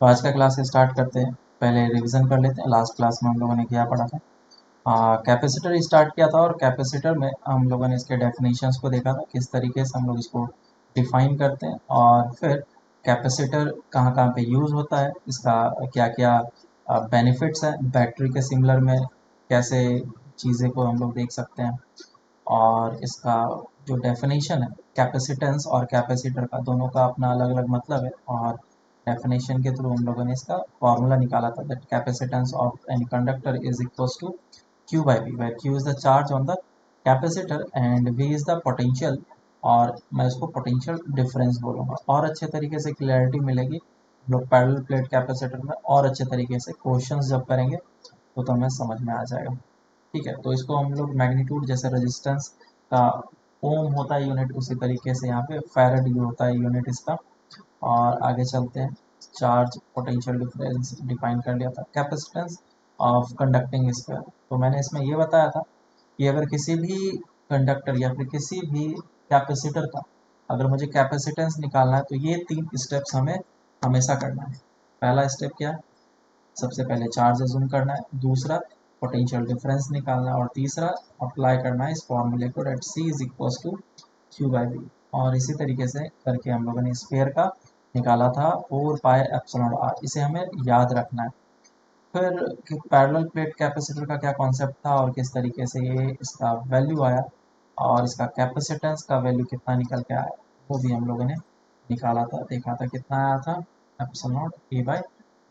तो आज का क्लास स्टार्ट करते हैं। पहले रिवीजन कर लेते हैं। लास्ट क्लास में हम लोगों ने क्या पढ़ा था। कैपेसिटर स्टार्ट किया था और कैपेसिटर में हम लोगों ने इसके डेफिनेशंस को देखा था, किस तरीके से हम लोग इसको डिफाइन करते हैं, और फिर कैपेसिटर कहाँ कहाँ पे यूज़ होता है, इसका क्या क्या बेनिफिट्स हैं, बैटरी के सिमिलर में कैसे चीज़ें को हम लोग देख सकते हैं, और इसका जो डेफिनेशन है कैपेसिटेंस और कैपेसिटर का, दोनों का अपना अलग अलग मतलब है, और डेफिनेशन के थ्रू हम लोगों ने इसका फॉर्मूला निकाला था that capacitance of any conductor is equals to q by v, where q is the charge on the capacitor and v is the potential, और मैं इसको पोटेंशियल डिफरेंस बोलूँगा। और अच्छे तरीके से क्लैरिटी मिलेगी हम लोग पैरेलल प्लेट कैपेसिटर में, और अच्छे तरीके से क्वेश्चंस जब करेंगे तो हमें समझ में आ जाएगा। ठीक है, तो इसको हम लोग मैग्नीट्यूड, जैसे रेजिस्टेंस का ओम होता है यूनिट, उसी तरीके से यहाँ पे फैरड यू होता है यूनिट इसका। और आगे चलते हैं। चार्ज पोटेंशियल डिफरेंस डिफाइन कर लिया था। कैपेसिटेंस ऑफ कंडक्टिंग स्क्वायर, तो मैंने इसमें ये बताया था कि अगर किसी भी कंडक्टर या फिर किसी भी कैपेसिटर का अगर मुझे कैपेसिटेंस निकालना है तो ये 3 स्टेप्स हमें हमेशा करना है। पहला स्टेप क्या है, सबसे पहले चार्ज अज्यूम करना है, दूसरा पोटेंशियल डिफरेंस निकालना है, और तीसरा अप्लाई करना है इस फॉर्मूले को, that C is equals to Q by V. और इसी तरीके से करके हम लोगों ने स्फीयर का निकाला था 4 पाई एप्सिलॉन आर, इसे हमें याद रखना है। फिर पैरेलल प्लेट कैपेसिटर का क्या कॉन्सेप्ट था और किस तरीके से ये इसका वैल्यू आया, और इसका कैपेसिटेंस का वैल्यू कितना निकल के आया, वो भी हम लोगों ने निकाला था, देखा था कितना आया था, epsilon A by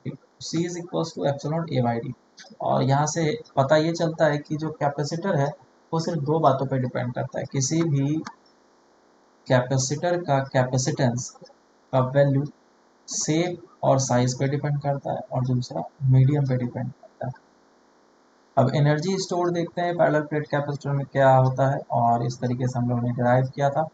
D. C is equals to epsilon A by D. और यहाँ से पता ये चलता है कि जो कैपेसिटर है वो सिर्फ दो बातों पे डिपेंड करता है। किसी भी कैपेसिटर का कैपेसिटेंस का वैल्यू शेप और साइज पे डिपेंड करता है, और दूसरा मीडियम पे डिपेंड करता है। अब एनर्जी स्टोर देखते हैं पैरेलल प्लेट कैपेसिटर में क्या होता है, और इस तरीके से हम लोगों ने डिराइव किया था।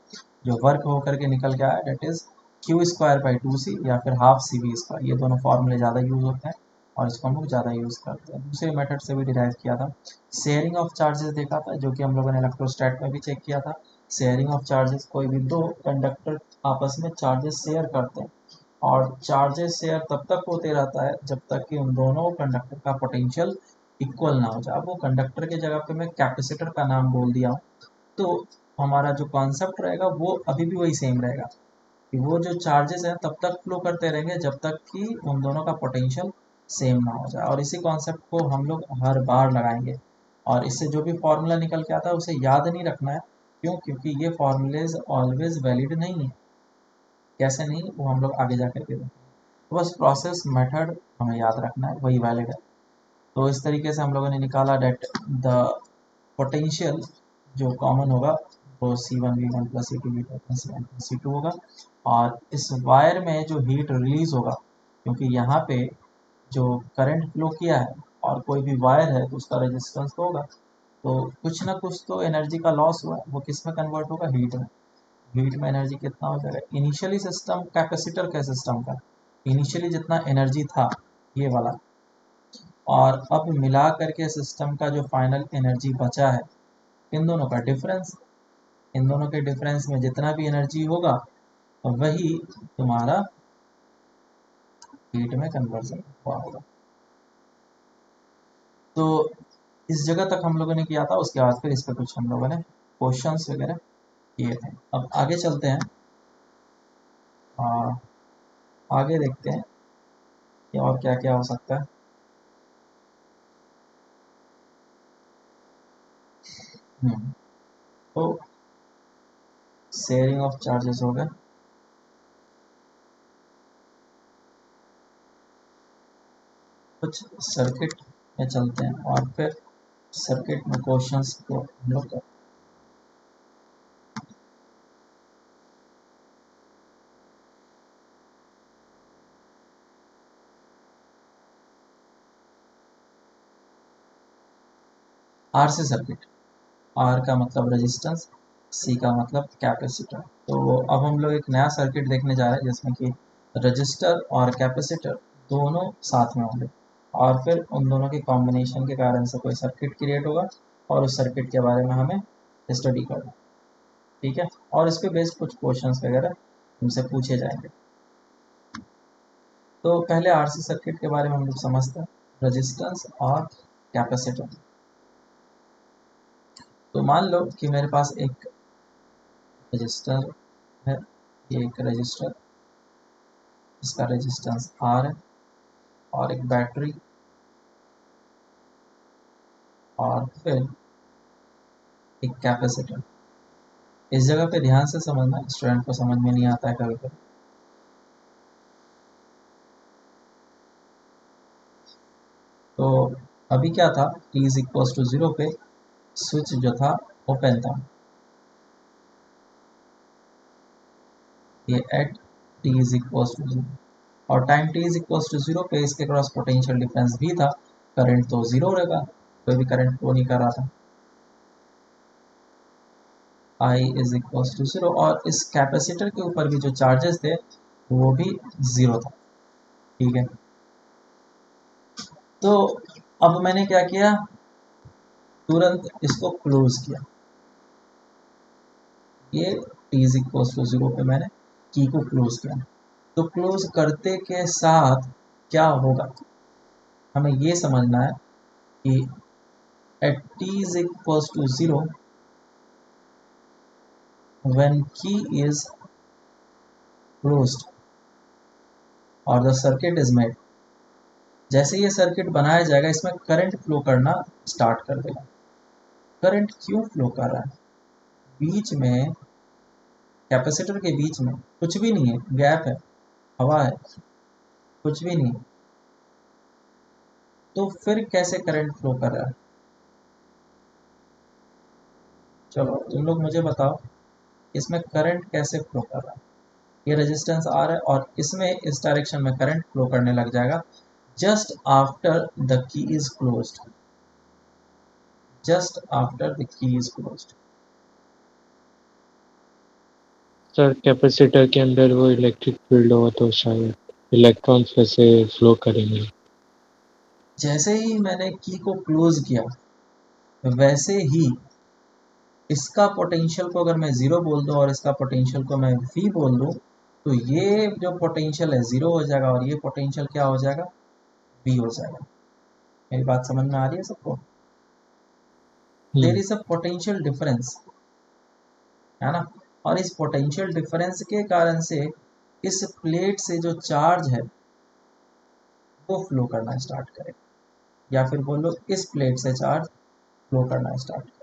जो वर्क होकर के निकल के आया that is Q square by 2c या फिर हाफ सी वी स्क्वायर, ये दोनों फॉर्मूले ज़्यादा यूज होते हैं और इसको हम लोग ज़्यादा यूज़ करते हैं। दूसरे मेथड से भी डिराइव किया था। शेयरिंग ऑफ चार्जेस देखा था, जो कि हम लोगों ने इलेक्ट्रोस्टैट में भी चेक किया था। शेयरिंग ऑफ चार्जेस, कोई भी दो कंडक्टर आपस में चार्जेस शेयर करते हैं, और चार्जेस शेयर तब तक होते रहता है जब तक कि उन दोनों कंडक्टर का पोटेंशियल इक्वल ना हो जाए। अब वो कंडक्टर की जगह पे मैं कैपेसिटर का नाम बोल दिया हूँ, तो हमारा जो कॉन्सेप्ट रहेगा वो अभी भी वही सेम रहेगा कि वो जो चार्जेस हैं तब तक फ्लो करते रहेंगे जब तक कि उन दोनों का पोटेंशियल सेम ना हो जाए। और इसी कॉन्सेप्ट को हम लोग हर बार लगाएंगे, और इससे जो भी फॉर्मूला निकल के आता है उसे याद नहीं रखना है। क्यों? क्योंकि ये फॉर्मूलेज ऑलवेज वैलिड नहीं है। कैसे नहीं, वो हम लोग आगे जाकर के देखेंगे। तो बस प्रोसेस मेथड हमें याद रखना है, वही वैलिड है। तो इस तरीके से हम लोगों ने निकाला डेट द पोटेंशियल जो कॉमन होगा वो C one V one plus C two V two plus C one plus C two होगा। और इस वायर में जो हीट रिलीज होगा, क्योंकि यहाँ पे जो करंट फ्लो किया है और कोई भी वायर है तो उसका रेजिस्टेंस तो होगा, तो कुछ ना कुछ तो एनर्जी का लॉस हुआ है, वो किस में कन्वर्ट होगा, हीट में। हीट में एनर्जी कितना हो जाएगा, इनिशियली सिस्टम कैपेसिटर के सिस्टम का इनिशियली जितना एनर्जी था ये वाला, और अब मिला करके सिस्टम का जो फाइनल एनर्जी बचा है, इन दोनों का डिफरेंस, इन दोनों के डिफरेंस में जितना भी एनर्जी होगा वही तुम्हारा हीट में कन्वर्जन हुआ होगा। तो इस जगह तक हम लोगों ने किया था, उसके बाद फिर इस पर कुछ हम लोगों ने क्वेश्चंस वगैरह किए थे। अब आगे चलते हैं, आ, आगे देखते हैं कि और क्या क्या हो सकता है। तो शेयरिंग ऑफ चार्जेस हो गए। कुछ सर्किट में चलते हैं और फिर सर्किट में क्वेश्चंस को हम लोग आर से सर्किट। आर का मतलब रेजिस्टेंस, सी का मतलब कैपेसिटर। तो अब हम लोग एक नया सर्किट देखने जा रहे हैं जिसमें कि रजिस्टर और कैपेसिटर दोनों साथ में होंगे, और फिर उन दोनों के कॉम्बिनेशन के कारण से कोई सर्किट क्रिएट होगा, और उस सर्किट के बारे में हमें स्टडी करना। ठीक है, और इस पे बेस्ड कुछ क्वेश्चंस वगैरह तुमसे पूछे जाएंगे। तो पहले आरसी सर्किट के बारे में हम लोग समझते हैं, रेजिस्टेंस और कैपेसिटर। तो मान लो कि मेरे पास एक रजिस्टर है, ये एक रजिस्टर, इसका रेजिस्टेंस आर है, और एक बैटरी, और फिर एक कैपेसिटर। इस जगह पे ध्यान से समझना, स्टूडेंट को समझ में नहीं आता है कभी कभी। तो अभी क्या था, t इज इक्वल टू 0 पे स्विच जो था ओपन था, ये at t is equal to 0, और time t is equal to 0 पे इसके क्रॉस पोटेंशियल डिफरेंस भी था, करंट तो 0 रहेगा, कोई भी करंट फ्लो नहीं कर रहा था, I इज इक्वल टू 0, और इस कैपेसिटर के ऊपर भी जो चार्जेस थे वो भी 0 था। ठीक है, तो अब मैंने क्या किया, तुरंत इसको क्लोज किया, ये t इज इक्वल टू 0 पे मैंने की को क्लोज किया। तो क्लोज करते के साथ क्या होगा, हमें ये समझना है कि at t is equals to 0 when key is closed और the circuit is made, जैसे ये सर्किट बनाया जाएगा इसमें करंट फ्लो करना स्टार्ट कर देगा। करंट क्यों फ्लो कर रहा है, बीच में कैपेसिटर के बीच में कुछ भी नहीं है, गैप है, हवा है, कुछ भी नहीं है, तो फिर कैसे करंट फ्लो कर रहा है। चलो तुम लोग मुझे बताओ, इसमें करंट कैसे फ्लो कर रहा है। ये रेजिस्टेंस आर है और इसमें इस डायरेक्शन में करंट फ्लो करने लग जाएगा just after the key is closed, just after the key is closed. Sir capacitor के अंदर वो इलेक्ट्रिक फील्ड हो तो शायद इलेक्ट्रॉन्स वैसे फ्लो करेंगे। जैसे ही मैंने की को क्लोज किया वैसे ही इसका पोटेंशियल को अगर मैं ज़ीरो बोल दूं और इसका पोटेंशियल को मैं v बोल दूं, तो ये जो पोटेंशियल है ज़ीरो हो जाएगा और ये पोटेंशियल क्या हो जाएगा, v हो जाएगा। मेरी बात समझ में आ रही है सबको, there is a potential difference, है ना, और इस पोटेंशियल डिफरेंस के कारण से इस प्लेट से जो चार्ज है वो फ्लो करना स्टार्ट करेगा, या फिर बोलो इस प्लेट से चार्ज फ्लो करना स्टार्ट करेगा।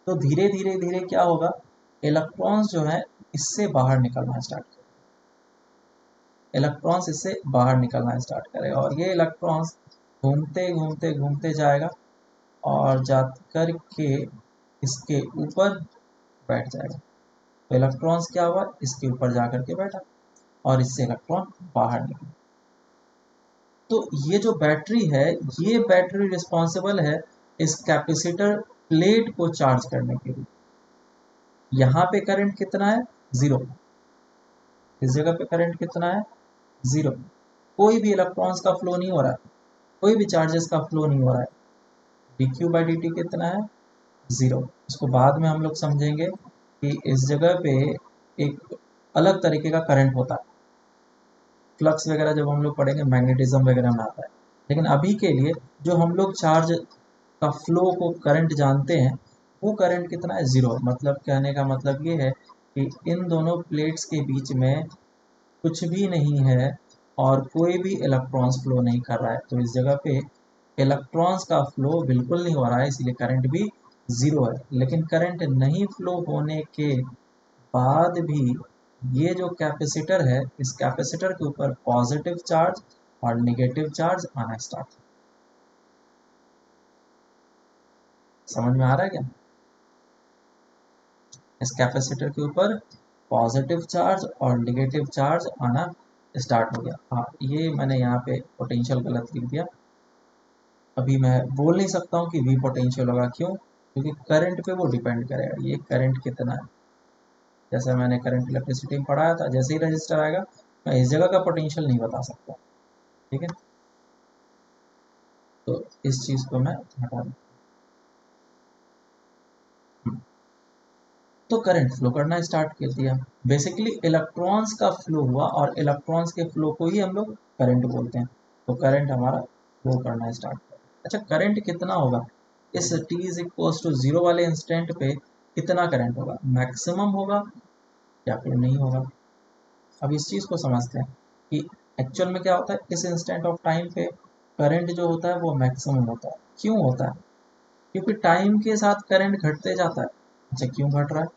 तो धीरे धीरे धीरे क्या होगा, इलेक्ट्रॉन्स जो है इससे बाहर निकलना स्टार्ट करेगा, इलेक्ट्रॉन्स इससे बाहर निकलना स्टार्ट करेगा, और ये इलेक्ट्रॉन्स घूमते घूमते घूमते जाएगा और जा कर के इसके ऊपर बैठ जाएगा। तो इलेक्ट्रॉन्स क्या हुआ, इसके ऊपर जा कर के बैठा और इससे इलेक्ट्रॉन बाहर निकला। तो ये जो बैटरी है, ये बैटरी रिस्पॉन्सिबल है इस कैपेसिटर प्लेट को चार्ज करने के लिए। यहाँ पे करंट कितना है, जीरो, इस जगह पे करंट कितना है, जीरो, कोई भी इलेक्ट्रॉन्स का फ्लो नहीं हो रहा है, कोई भी चार्जेस का फ्लो नहीं हो रहा है। dq बाई dt कितना है, जीरो। इसको बाद में हम लोग समझेंगे कि इस जगह पे एक अलग तरीके का करंट होता है, फ्लक्स वगैरह जब हम लोग पढ़ेंगे मैग्नेटिज्म वगैरह में आता है, लेकिन अभी के लिए जो हम लोग चार्ज का फ्लो को करंट जानते हैं, वो करंट कितना है, जीरो। मतलब कहने का मतलब ये है कि इन दोनों प्लेट्स के बीच में कुछ भी नहीं है और कोई भी इलेक्ट्रॉन्स फ्लो नहीं कर रहा है, तो इस जगह पे इलेक्ट्रॉन्स का फ्लो बिल्कुल नहीं हो रहा है, इसलिए करंट भी ज़ीरो है। लेकिन करंट नहीं फ्लो होने के बाद भी ये जो कैपेसिटर है, इस कैपेसिटर के ऊपर पॉजिटिव चार्ज और नेगेटिव चार्ज आना स्टार्ट। समझ में आ रहा है क्या, इस कैपेसिटर के ऊपर पॉजिटिव चार्ज और नेगेटिव चार्ज आना स्टार्ट हो गया। हाँ, ये मैंने यहाँ पे पोटेंशियल गलत लिख दिया, अभी मैं बोल नहीं सकता हूँ कि वी पोटेंशियल होगा, क्यों, क्योंकि करंट पे वो डिपेंड करेगा, ये करंट कितना है। जैसे मैंने करंट इलेक्ट्रिसिटी में पढ़ाया था, जैसे ही रजिस्टर आएगा मैं इस जगह का पोटेंशियल नहीं बता सकता। ठीक है, तो इस चीज़ को मैं हटा दूँ। तो करंट फ्लो करना स्टार्ट कर दिया। बेसिकली इलेक्ट्रॉन्स का फ्लो हुआ और इलेक्ट्रॉन्स के फ्लो को ही हम लोग करंट बोलते हैं। तो करंट हमारा फ्लो करना स्टार्ट कर। अच्छा, करंट कितना होगा इस t is equal to zero वाले इंस्टेंट पे? कितना करंट होगा? मैक्सिमम होगा या फिर नहीं होगा? अब इस चीज़ को समझते हैं कि एक्चुअल में क्या होता है। इस इंस्टेंट ऑफ टाइम पे करंट जो होता है वो मैक्सिमम होता है। क्यों होता है? क्योंकि टाइम के साथ करंट घटते जाता है। अच्छा, क्यों घट रहा है?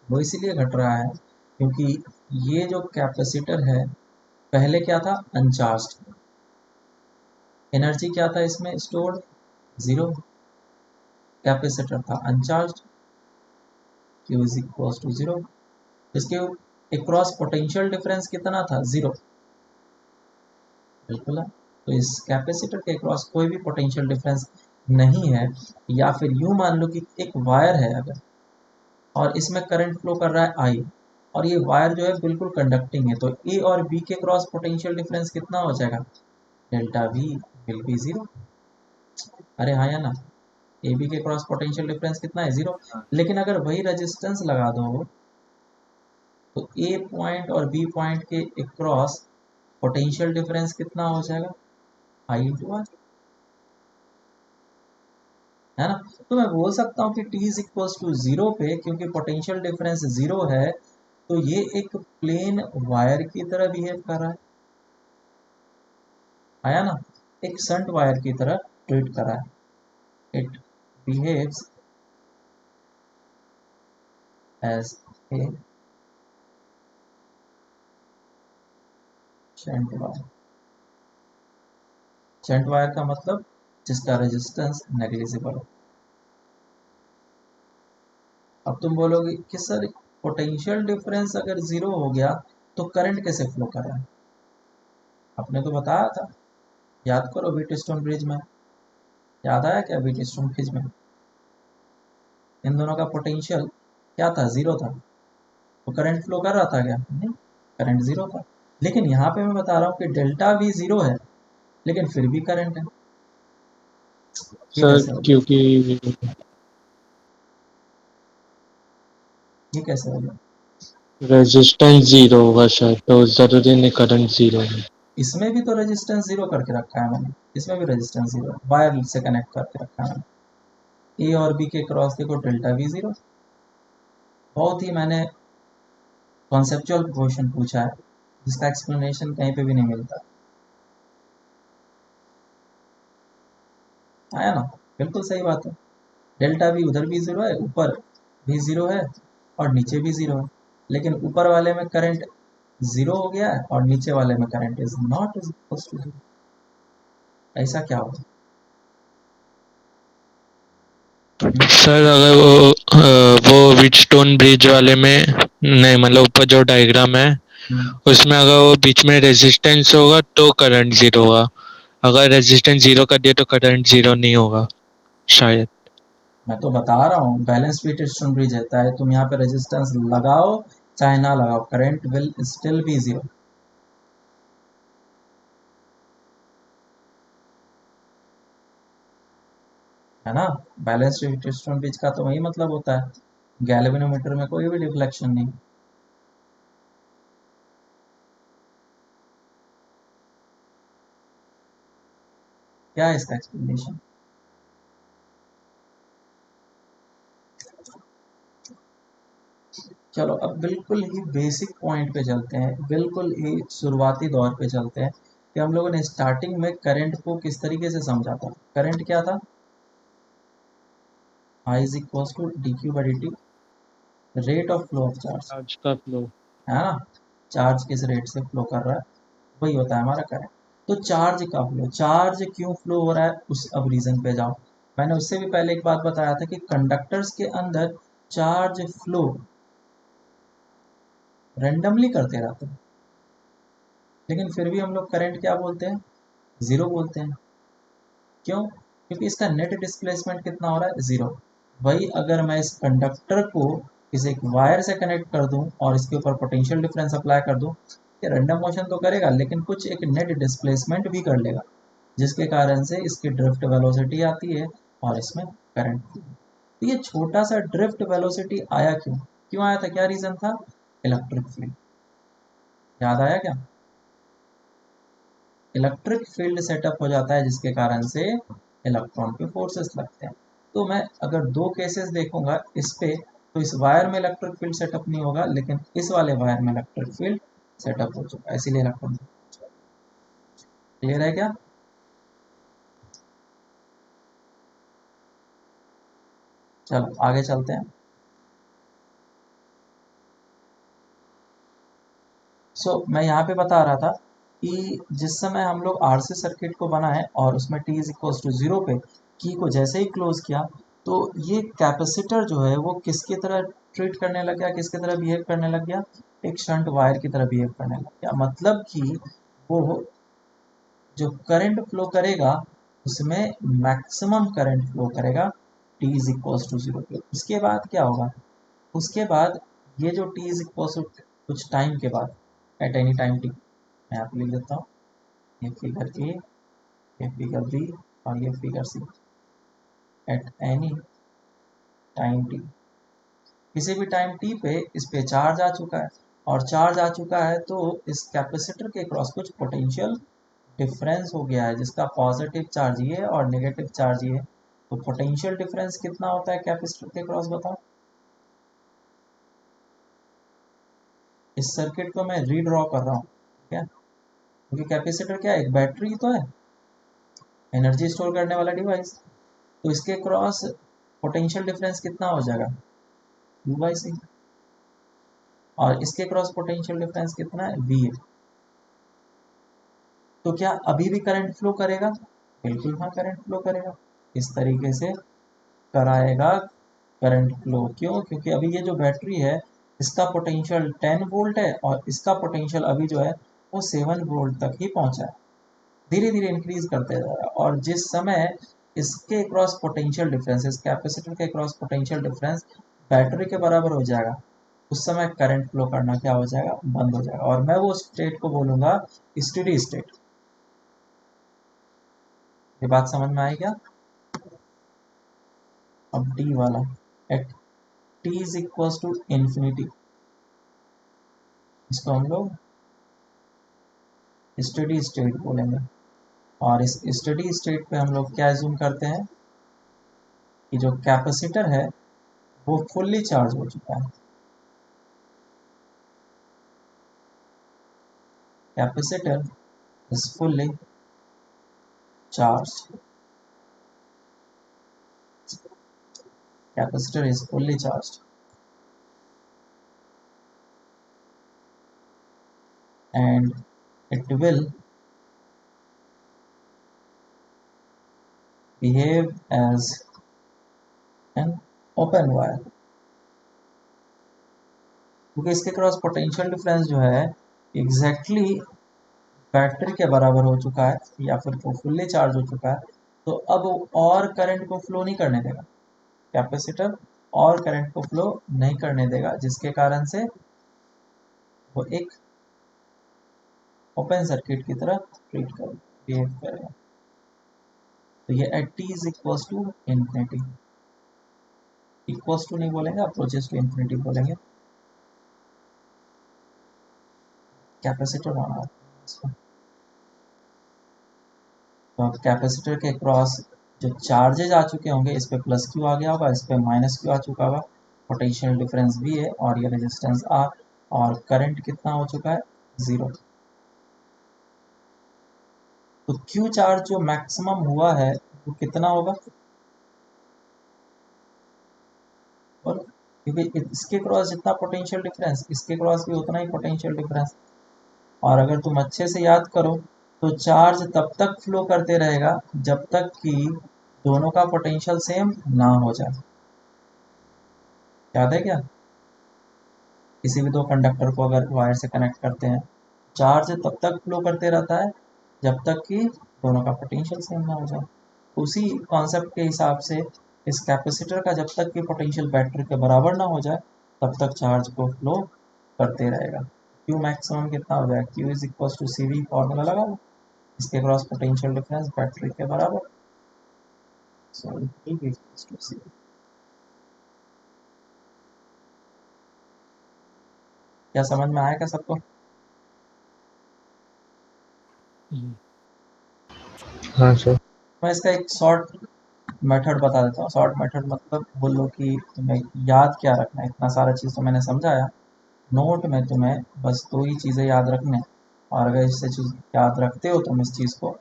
वो इसीलिए घट रहा है क्योंकि ये जो कैपेसिटर है पहले क्या था? अनचार्ज्ड। एनर्जी क्या था इसमें स्टोर्ड? जीरो। कैपेसिटर था uncharged, Q is equal to zero. इसके अक्रॉस पोटेंशियल डिफरेंस कितना था? जीरो। बिल्कुल है। तो इस कैपेसिटर के अक्रॉस कोई भी पोटेंशियल डिफरेंस नहीं है। या फिर यूं मान लो कि एक वायर है अगर, और इसमें करंट फ्लो कर रहा है आई, और ये वायर जो है बिल्कुल कंडक्टिंग है, तो ए और बी के क्रॉस पोटेंशियल डिफरेंस कितना हो जाएगा? Delta we will be zero. अरे हाँ या ना? ए बी के क्रॉस पोटेंशियल डिफरेंस कितना है? जीरो। लेकिन अगर वही रेजिस्टेंस लगा दो तो ए पॉइंट और बी पॉइंट के क्रॉस पोटेंशियल डिफरेंस कितना हो जाएगा? आई इंटू आर, है ना? तो मैं बोल सकता हूँ कि t is equal to zero पे, क्योंकि पोटेंशियल डिफरेंस जीरो है, तो ये एक प्लेन वायर की तरह बिहेव कर रहा है। आया ना? एक शंट वायर की तरह ट्रीट कर रहा है। It behaves as a shunt wire. Shunt wire का मतलब जिसका रेजिस्टेंस नेग्लिजिबल हो। अब तुम बोलोगे कि सर पोटेंशियल डिफरेंस अगर जीरो हो गया तो करंट कैसे फ्लो कर रहा है? आपने तो बताया था, याद करो व्हीटस्टोन ब्रिज में। याद आया क्या व्हीटस्टोन ब्रिज में? इन दोनों का पोटेंशियल क्या था? जीरो था। तो करंट फ्लो कर रहा था क्या? नहीं, करंट जीरो था। लेकिन यहाँ पे मैं बता रहा हूँ कि डेल्टा भी जीरो है, लेकिन फिर भी करंट है। ये सर कैसे हो गया? क्योंकि ये कैसे हो गया? रेजिस्टेंस जीरो होगा शायद, तो जरूरी नहीं करंट जीरो है। इसमें भी तो रेजिस्टेंस जीरो करके रखा है मैंने। इसमें भी रेजिस्टेंस जीरो है, वायर से कनेक्ट करके रखा है मैंने। ए और बी के क्रॉस देखो, डेल्टा भी जीरो। बहुत ही मैंने कॉन्सेप्चुअल क्वेश्चन पूछा है जिसका एक्सप्लेनेशन कहीं पे भी नहीं मिलता। आया ना? बिल्कुल सही बात है। डेल्टा भी उधर भी जीरो है, ऊपर भी जीरो है, और नीचे भी जीरो है। लेकिन ऊपर वाले में करंट जीरो हो गया है और नीचे वाले में current is not is equal to zero. ऐसा क्या होगा? हम्म, सर अगर वो व्हीटस्टोन ब्रिज वाले में, नहीं मतलब ऊपर जो डायग्राम है हम्म। उसमें अगर वो बीच में रेजिस्टेंस होगा तो करंट जीरो होगा। अगर रेजिस्टेंस जीरो कर दिया तो करंट जीरो नहीं होगा शायद। मैं तो बता रहा हूँ बैलेंस व्हीटस्टोन ब्रिज है, चाहे तुम यहाँ पे रेजिस्टेंस लगाओ चाहे ना लगाओ, current will still be zero. है ना? बैलेंस व्हीटस्टोन ब्रिज का तो वही मतलब होता है, गैल्वेनोमीटर में कोई भी डिफ्लेक्शन नहीं। क्या है इसका एक्सप्लेनेशन? चलो अब बिल्कुल ही बेसिक पॉइंट पे चलते हैं, बिल्कुल ही शुरुआती दौर पे चलते हैं कि हम लोगों ने स्टार्टिंग में करंट को किस तरीके से समझा था। करंट क्या था? I is equal to D Q by D T, rate of flow of charge. आज का फ्लो। है ना? चार्ज किस रेट से फ्लो कर रहा है, वही होता है हमारा करंट। तो चार्ज का फ्लो, चार्ज क्यों फ्लो हो रहा है उस अब रीजन पे जाओ। मैंने उससे भी पहले एक बात बताया था कि कंडक्टर्स के अंदर चार्ज फ्लो रेंडमली करते रहते हैं, लेकिन फिर भी हम लोग करंट क्या बोलते हैं? जीरो बोलते हैं। क्यों? क्योंकि इसका नेट डिस्प्लेसमेंट कितना हो रहा है? जीरो। वही अगर मैं इस कंडक्टर को किसी एक वायर से कनेक्ट कर दूं और इसके ऊपर पोटेंशियल डिफरेंस अप्लाई कर दूं, ये रैंडम मोशन तो करेगा लेकिन कुछ एक नेट डिस्प्लेसमेंट भी कर लेगा, जिसके कारण से इसकी ड्रिफ्ट वेलोसिटी आती है और इसमें करंट। तो ये छोटा सा ड्रिफ्ट वेलोसिटी आया क्यों? क्यों आया था? क्या रीजन था? Electric field. याद आया क्या? इलेक्ट्रिक फील्ड सेटअप हो जाता है जिसके कारण से इलेक्ट्रॉन पे फोर्सेस लगते हैं। तो मैं अगर दो केसेस देखूंगा इस पे, तो इस वायर में इलेक्ट्रिक फील्ड सेटअप नहीं होगा, लेकिन इस वाले वायर में इलेक्ट्रिक फील्ड सेटअप हो चुका है, इसीलिए इलेक्ट्रॉन। क्लियर है क्या? चलो आगे चलते हैं। मैं यहाँ पे बता रहा था कि जिस समय हम लोग आरसी सर्किट को बनाए और उसमें t is equal to zero पे की को जैसे ही क्लोज किया, तो ये कैपेसिटर जो है वो किसकी तरह ट्रीट करने लग गया, किसकी तरह बिहेव करने लग गया? एक शंट वायर की तरह बिहेव करने लग गया। मतलब कि वो जो करंट फ्लो करेगा उसमें मैक्सिमम करंट फ्लो करेगा t is equal to zero पे। उसके बाद क्या होगा? उसके बाद ये जो t इज इक्वल टू कुछ टाइम के बाद, एट एनी टाइम t, मैं यहाँ पे लिख देता हूँ, ये फिगर ए, ये फिगर बी और ये figure C. At any time T, किसी भी टाइम टी पे इस पे चार्ज आ चुका है, और चार्ज आ चुका है तो इस कैपेसिटर के क्रॉस कुछ पोटेंशियल डिफरेंस हो गया है, जिसका पॉजिटिव चार्ज ये है और नेगेटिव चार्ज ये है। तो पोटेंशियल डिफरेंस कितना होता है कैपेसिटर के क्रॉस, बताओ? इस सर्किट को मैं रीड्रॉ कर रहा हूँ, क्या? क्योंकि कैपेसिटर क्या है? एक बैटरी तो है, एनर्जी स्टोर करने वाला डिवाइस। तो इसके क्रॉस पोटेंशियल डिफरेंस कितना हो जाएगा? यू बाई सी। और इसके क्रॉस पोटेंशियल डिफरेंस कितना है? वी है। तो क्या अभी भी करंट फ्लो करेगा? बिल्कुल हाँ, करंट फ्लो करेगा। इस तरीके से कराएगा करंट फ्लो। क्यों? क्योंकि अभी ये जो बैटरी है इसका पोटेंशियल 10 वोल्ट है और इसका पोटेंशियल अभी जो है वो 7 वोल्ट तक ही पहुंचा है। धीरे धीरे इंक्रीज करते जा रहा है, और जिस समय इसके क्रॉस पोटेंशियल डिफरेंस, इस कैपेसिटर के क्रॉस पोटेंशियल डिफरेंस बैटरी के बराबर हो जाएगा, उस समय करंट फ्लो करना क्या हो जाएगा? बंद हो जाएगा। और मैं वो स्टेट को बोलूंगा स्टेडी स्टेट। ये बात समझ में आई क्या? अब डी वाला, at T is equal to infinity, इसको हम लोग स्टेडी स्टेट बोलेंगे। और इस स्टेडी स्टेट पे हम लोग क्या एज्यूम करते हैं कि जो कैपेसिटर है वो फुल्ली चार्ज हो चुका है। Capacitor is fully charge, capacitor is fully charged and it will behave as an open wire, क्योंकि इसके क्रॉस पोटेंशियल डिफरेंस जो है एग्जैक्टली exactly बैटरी के बराबर हो चुका है, या फिर वो फुल्ली चार्ज हो चुका है। तो अब वो और करंट को फ्लो नहीं करने देगा, कैपेसिटर और करंट को फ्लो नहीं करने देगा, जिसके कारण से वो एक ओपन सर्किट की तरह ट्रीट कर बिहेव करेगा। तो ये at T is equal to infinity, equals to नहीं बोलेंगे, अप्रोचेस टू इंफिनिटी बोलेंगे। कैपेसिटर माना इसको। तो अब कैपेसिटर के क्रॉस जो चार्जेज आ चुके होंगे, इस पे प्लस क्यू आ गया होगा, इस पे माइनस क्यू आ चुका होगा, पोटेंशियल डिफरेंस भी है और ये रेजिस्टेंस आर, और करंट कितना हो चुका है? जीरो। तो क्यू चार्ज जो मैक्सिमम हुआ है वो कितना होगा? और क्योंकि इसके क्रॉस जितना पोटेंशियल डिफरेंस, इसके क्रॉस भी उतना ही पोटेंशियल डिफरेंस। और अगर तुम अच्छे से याद करो तो चार्ज तब तक फ्लो करते रहेगा जब तक कि दोनों का पोटेंशियल सेम ना हो जाए। याद है क्या? किसी भी दो कंडक्टर को अगर वायर से कनेक्ट करते हैं, चार्ज तब तक फ्लो करते रहता है जब तक कि दोनों का पोटेंशियल सेम ना हो जाए। उसी कॉन्सेप्ट के हिसाब से इस कैपेसिटर का जब तक कि पोटेंशियल बैटरी के बराबर ना हो जाए तब तक चार्ज को फ्लो करते रहेगा। क्यू मैक्सिमम कितना हो जाए? Q is equal to C V, formula लगा लो, इसके क्रॉस पोटेंशियल डिफरेंस बैटरी के बराबर। So equal to C V. क्या समझ में आया क्या सबको? हाँ सर। मैं इसका एक शॉर्ट मेथड बता देता हूँ। शॉर्ट मेथड मतलब बोलो कि तुम्हें याद क्या रखना है, इतना सारा चीज़ तो मैंने समझाया। नोट में तुम्हें बस दो ही चीज़ें याद रखने हैं, और अगर इससे चीज़ याद रखते हो तुम इस चीज़ को,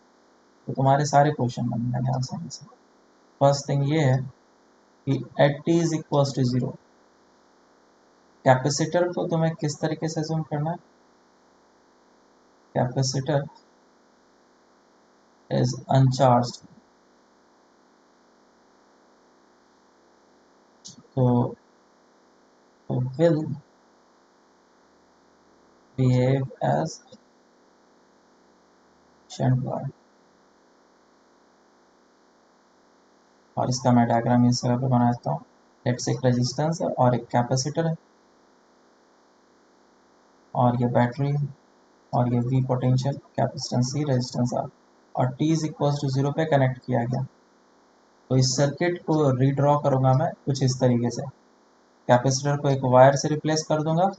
तो तुम्हारे सारे क्वेश्चन बन जाएंगे आसानी से। फर्स्ट थिंग ये है कि at T is equals to zero, capacitor को तुम्हें किस तरीके से जूम करना है? कैपेसिटर इज अनचार्ज, तो will behave as shunt wire. और इसका मैं डायग्राम इस जगह पे बना देता हूँ। लेट्स एक रेजिस्टेंस है और एक कैपेसिटर है, और ये बैटरी है, और ये V potential, capacitance C, resistance R, और T is equal to zero पे कनेक्ट किया गया। तो इस सर्किट को रीड्रॉ करूंगा मैं कुछ इस तरीके से। कैपेसिटर को एक वायर से रिप्लेस कर दूंगा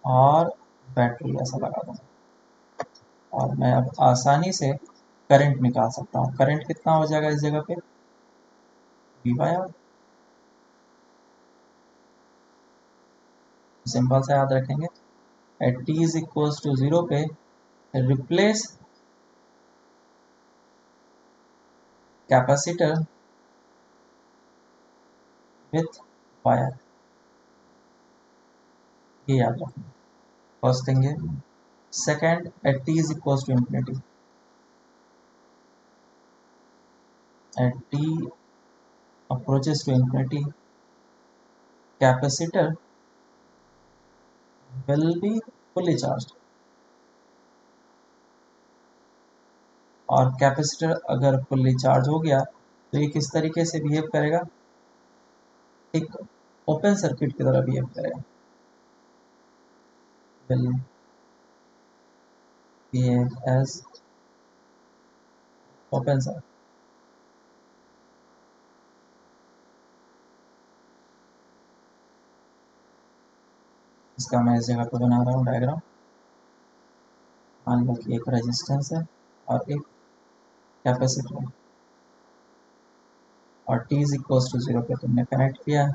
और बैटरी ऐसा लगा दूंगा, और मैं अब आसानी से करंट निकाल सकता हूँ। करंट कितना हो जाएगा इस जगह पे? We by are. सिंपल से याद रखेंगे, at T is equal to zero पे रिप्लेस कैपेसिटर विथ वायर, ये याद रखें। फर्स्ट थिंग है। Second, at T is equal to infinity, at T approaches to infinity, capacitor will be fully charged। और capacitor अगर फुल्ली चार्ज हो गया तो ये किस तरीके से बिहेव करेगा? एक ओपन सर्किट की तरह बिहेव करेगा। will behave as open circuit। इसका मैं इस जगह पे बना रहा हूँ डायग्राम। मान लो कि एक रेजिस्टेंस है और एक कैपेसिटर है, और t is equal to zero पे तुमने कनेक्ट किया है।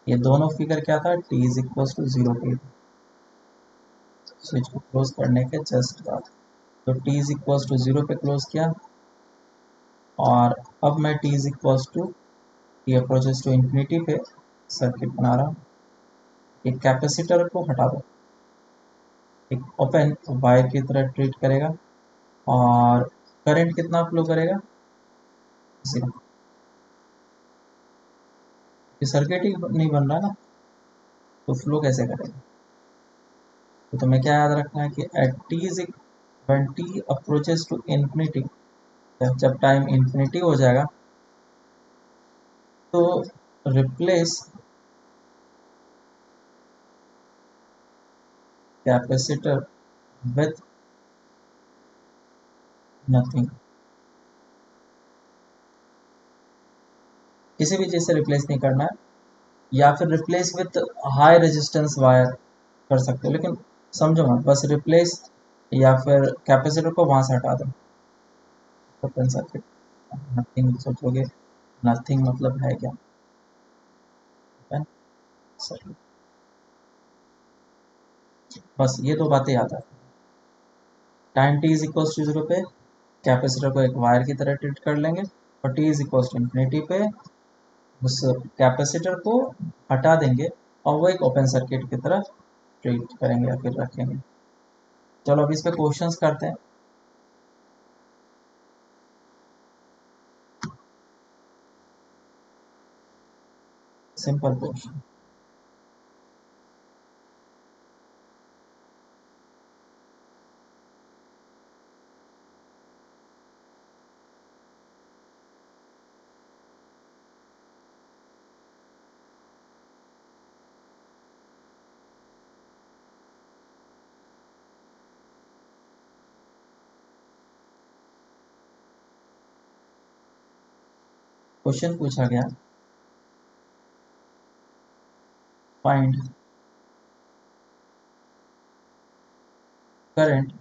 ये दोनों फिगर क्या था? t is equal to zero पे, स्विच को क्लोज करने के जस्ट बाद। तो t is equal to zero पे क्लोज किया, और अब मैं t is equal to T approaches to infinity पे सर्किट बना रहा हूँ। एक कैपेसिटर को हटा दो, एक ओपन वायर की तरह ट्रीट करेगा, और करंट कितना फ्लो करेगा? जीरो। ये सर्किट ही नहीं बन रहा ना, तो फ्लो कैसे करेगा? तो तुम्हें क्या याद रखना है कि at T is when T approaches to infinity, जब टाइम इंफिनिटी हो जाएगा तो रिप्लेस कैपेसिटर विथ नथिंग। किसी भी चीज़ से रिप्लेस नहीं करना है, या फिर replace with high resistance wire कर सकते हो, लेकिन समझो मत, बस रिप्लेस या फिर कैपेसिटर को वहां से हटा दो। ओपन सर्किट, नथिंग सोचोगे, नथिंग मतलब है क्या? Open circuit. बस ये दो बातें याद है। Time T is equal to zero पे कैपेसिटर को एक वायर की तरह ट्रीट कर लेंगे, और T is equal to infinity पे उस कैपेसिटर को हटा देंगे, और वो एक ओपन सर्किट की तरह ट्रीट करेंगे या फिर रखेंगे। चलो अब इस पे क्वेश्चंस करते हैं। Simple question. क्वेश्चन पूछा गया, find current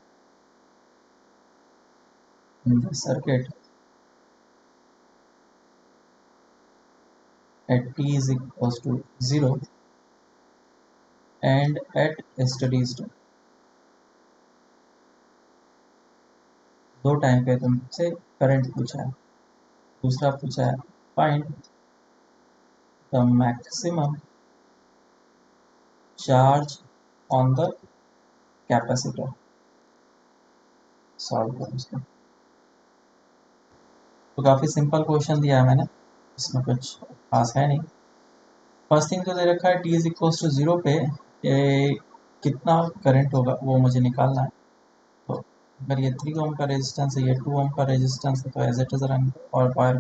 in the circuit at t is equals to 0 and at steady state। दो टाइम पे तुमसे करंट पूछा है। दूसरा पूछा है find the maximum charge on the capacitor. Solve करो इसको। तो काफ़ी सिंपल क्वेश्चन दिया है मैंने, इसमें कुछ खास है नहीं। फर्स्ट थिंग तो दे रखा है टी इज इक्वल टू 0 पे कितना करंट होगा वो मुझे निकालना है। तो अगर ये 3 ओम का रेजिस्टेंस है, ये 2 ओम का रेजिस्टेंस है, तो एज इट इज रन और वायर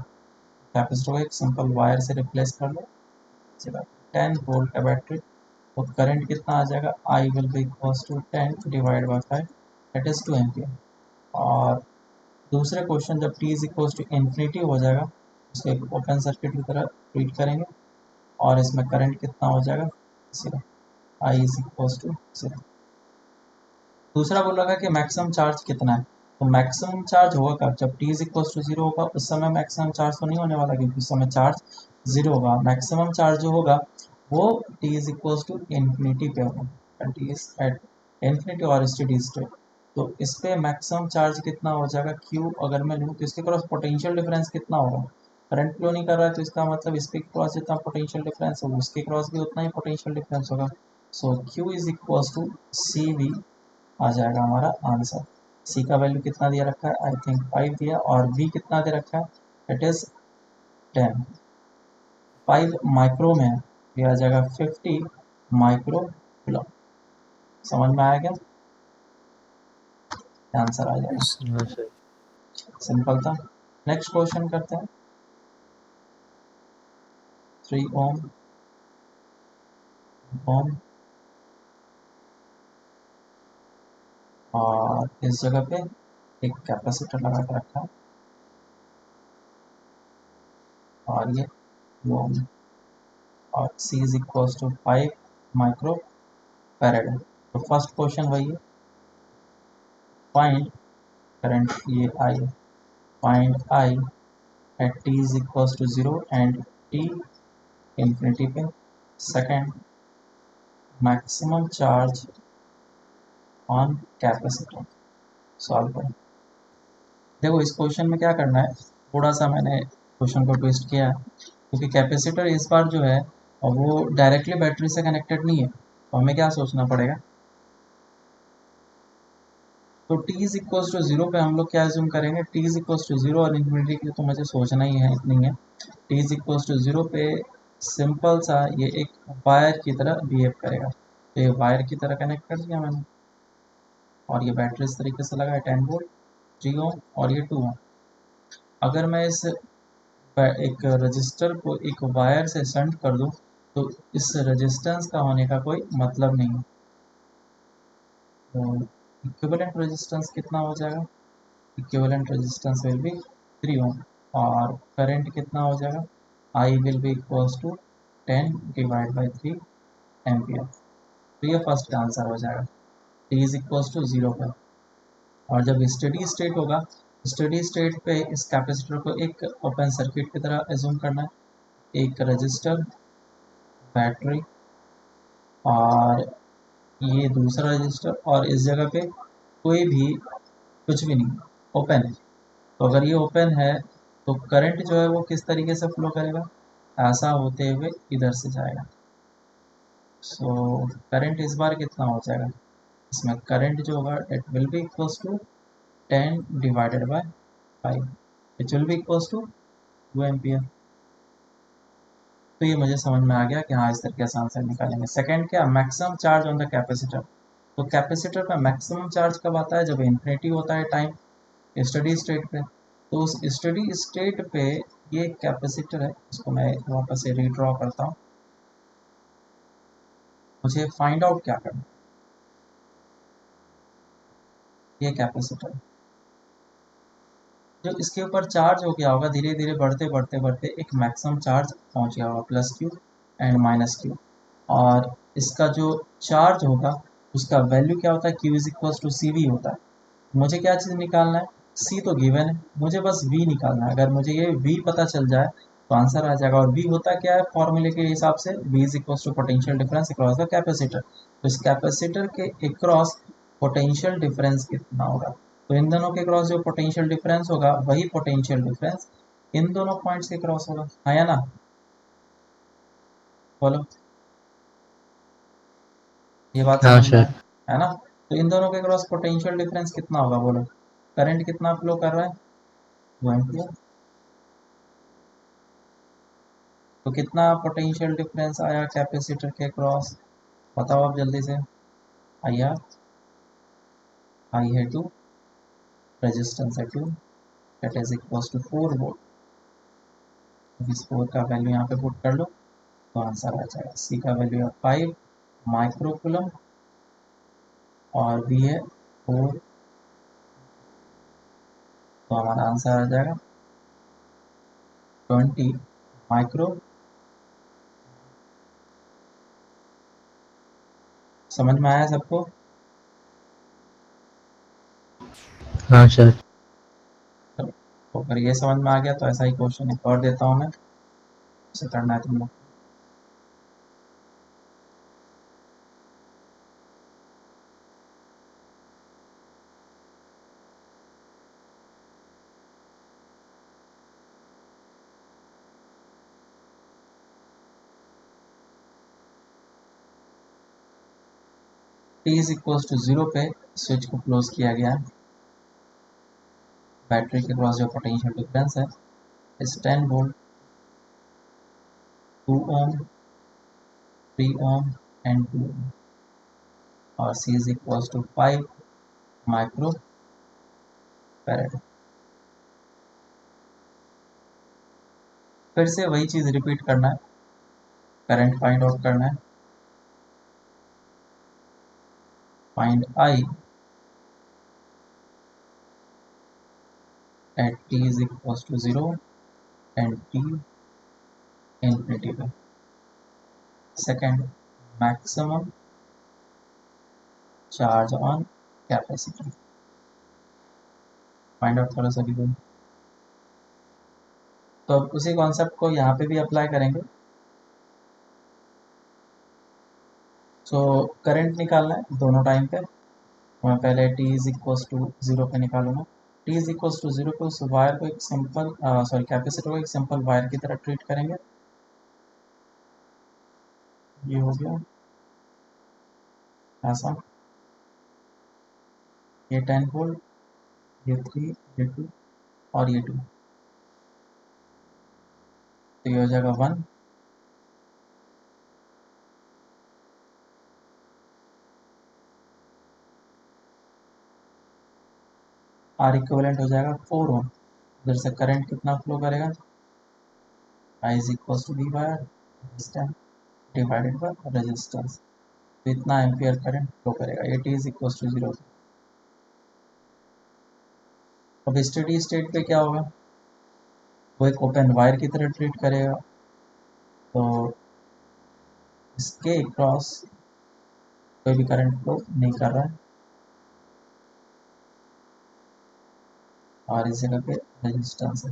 कैपेसिटर को एक सिंपल वायर से रिप्लेस कर लो। 10 वोल्ट का बैटरी, तो करंट कितना आ जाएगा, I will be equals to 10 divide by 5 that is 2 ampere. और दूसरे क्वेश्चन जब T is equals to infinity हो जाएगा उसको एक ओपन सर्किट की तरह ट्रीट करेंगे और इसमें करंट कितना हो जाएगा, 0, आई इज इक्वल्स टू 0। दूसरा बोल रहा है कि मैक्सिमम चार्ज कितना है, तो मैक्सिमम चार्ज होगा कब, जब टी इज इक्वल्स टू 0 होगा। उस समय मैक्सिमम चार्ज तो नहीं होने वाला क्योंकि उस समय चार्ज 0 होगा। मैक्सिमम चार्ज जो होगा वो T is equals to infinity पे होगा, टी इज एट इन्फिनिटी और स्टेडी स्टेट। तो इस पे मैक्सिमम चार्ज कितना हो जाएगा, क्यू अगर मैं लूँ तो इसके क्रॉस पोटेंशियल डिफरेंस कितना होगा। करंट फ्लो नहीं कर रहा है तो इसका मतलब इसके क्रॉस जितना पोटेंशियल डिफरेंस होगा उसके क्रॉस भी उतना ही पोटेंशियल डिफरेंस होगा। So Q is equals to C V आ जाएगा हमारा आंसर। सी का वैल्यू कितना दिया रखा है, आई थिंक 5 दिया, और वी कितना दे रखा है, इट इज 10। 5 माइक्रो में है, ये आ जाएगा 50 माइक्रो किलो। समझ में आया क्या, आंसर आ जाएगा। हाँ सर। सिंपल था। नेक्स्ट क्वेश्चन करते हैं। 3 ओम ओम और इस जगह पे एक कैपेसिटर लगा के रखा है और ये ओम और C is equals to 5 micro farad है। तो फर्स्ट क्वेश्चन वही है, फाइंड करंट, ये आई है, find I at t is equals to 0 and t infinity पे। Second maximum charge on capacitor. Solve करें। देखो इस क्वेश्चन में क्या करना है, थोड़ा सा मैंने क्वेश्चन को ट्विस्ट किया है क्योंकि कैपेसिटर इस बार जो है और वो डायरेक्टली बैटरी से कनेक्टेड नहीं है। तो हमें क्या सोचना पड़ेगा, तो t इज इक्वल्स टू 0 पे हम लोग क्या एज्यूम करेंगे, t इज इक्वल्स टू 0 और इन्फिनिटी के लिए तो मुझे सोचना ही है नहीं है। t इज इक्वल्स टू 0 पे सिंपल सा ये एक वायर की तरह बिहेव करेगा। तो ये वायर की तरह कनेक्ट कर दिया मैंने और ये बैटरी इस तरीके से लगा है 10 वोल्ट, 3 ओम और ये 2 ओम। अगर मैं इस एक रजिस्टर को एक वायर से शंट कर दूं तो इस रेजिस्टेंस का होने का कोई मतलब नहीं है। तो इक्विवेलेंट रेजिस्टेंस कितना हो जाएगा, equivalent resistance will be 3 ohm और करंट कितना हो जाएगा, I will be equals to 10 divide by 3 ampere. तो ये फर्स्ट आंसर हो जाएगा टी इज इक्वल्स टू 0 पर। और जब स्टडी स्टेट होगा, स्टडी स्टेट पे इस कैपेसिटर को एक ओपन सर्किट की तरह एज्यूम करना है। एक रजिस्टर, बैटरी और ये दूसरा रजिस्टर और इस जगह पे कोई भी कुछ भी नहीं, ओपन है। तो अगर ये ओपन है तो करंट जो है वो किस तरीके से फ्लो करेगा, ऐसा होते हुए इधर से जाएगा। सो करंट इस बार कितना हो जाएगा, इसमें करंट जो होगा it will be equals to 10 divided by 5 which will be equals to 2 ampere. तो ये मुझे समझ में आ गया कि हाँ इस तरीके से आंसर निकालेंगे। सेकंड क्या, maximum charge on the capacitor. तो कैपेसिटर का मैक्सिमम चार्ज कब आता है, जब इन्फिनिटी होता है टाइम स्टडी स्टेट पे। तो उस स्टडी स्टेट पे ये कैपेसिटर है, इसको मैं वापस से रीड्रॉ करता हूँ। मुझे फाइंड आउट क्या करना, ये कैपेसिटर जो इसके ऊपर चार्ज हो गया होगा, धीरे धीरे बढ़ते बढ़ते बढ़ते एक मैक्सिमम चार्ज पहुंच गया होगा, plus Q and minus Q. और इसका जो चार्ज होगा उसका वैल्यू क्या होता है, Q is equal to C V होता है। मुझे क्या चीज़ निकालना है, सी तो गिवन है, मुझे बस वी निकालना है। अगर मुझे ये वी पता चल जाए तो आंसर आ जाएगा। और वी होता क्या है फॉर्मूले के हिसाब से, V is equal to potential difference across the capacitor. तो इस कैपेसिटर के अक्रॉस पोटेंशियल डिफरेंस कितना होगा, तो इन दोनों के क्रॉस जो पोटेंशियल डिफरेंस होगा वही पोटेंशियल डिफरेंस इन दोनों पॉइंट्स के क्रॉस होगा, है या ना, बोलो। ये बात हाँ समझ में सर। है ना। तो इन दोनों के क्रॉस पोटेंशियल डिफरेंस कितना होगा बोलो, करंट कितना फ्लो कर रहा है, 2 एम्पियर। तो कितना पोटेंशियल डिफरेंस आया कैपेसिटर के क्रॉस, बताओ आप जल्दी से। आई आर, आई है 2, रेजिस्टेंस है 2, that is equal to 4 volt. इस 4 का वैल्यू यहाँ पे पुट कर लो तो आंसर आ जाएगा। सी का वैल्यू है 5 माइक्रोकुलम और वी है 4, तो हमारा आंसर आ जाएगा 20 माइक्रो। समझ में आया सबको। हाँ सर। तो अगर ये समझ में आ गया तो ऐसा ही क्वेश्चन एक और देता हूँ मैं, उसे करना है तुम लोग। टी इज इक्वल टू 0 पे स्विच को क्लोज किया गया है। बैटरी के क्रॉस जो पोटेंशियल डिफरेंस है इस 10 volt, 2 Om, 3 ohm and 2 ohm. और C is equal to 5 micro farad. फिर से वही चीज़ रिपीट करना है, करंट फाइंड आउट करना है। Find I at T is equal to 0 and T infinity पे। Second, maximum charge on capacitor. Find out करो सभी को। तो अब उसी कॉन्सेप्ट को यहाँ पे भी अप्लाई करेंगे। सो करंट निकालना है दोनों टाइम पे। मैं पहले टी इज इक्वल टू 0 पे निकालूंगा। टी इज इक्वल टू 0 पे उस वायर को एक सिंपल सॉरी कैपेसिटर को एक सिंपल वायर की तरह ट्रीट करेंगे। ये हो गया ऐसा, ये 10 वोल्ट, ये 3, ये 2 और ये 2, तो ये हो जाएगा 1। आर इक्विवेलेंट हो जाएगा 4 ओम। उधर से करंट कितना फ्लो करेगा, I is equal to V by distance divided by resistance. तो इतना एम्पियर करंट फ्लो करेगा। ये टी इज इक्वल टू 0। अब स्टेडी स्टेट पे क्या होगा, वो एक ओपन वायर की तरह ट्रीट करेगा। तो इसके क्रॉस कोई भी करंट फ्लो नहीं कर रहा है और इस जगह पे रेजिस्टेंस है,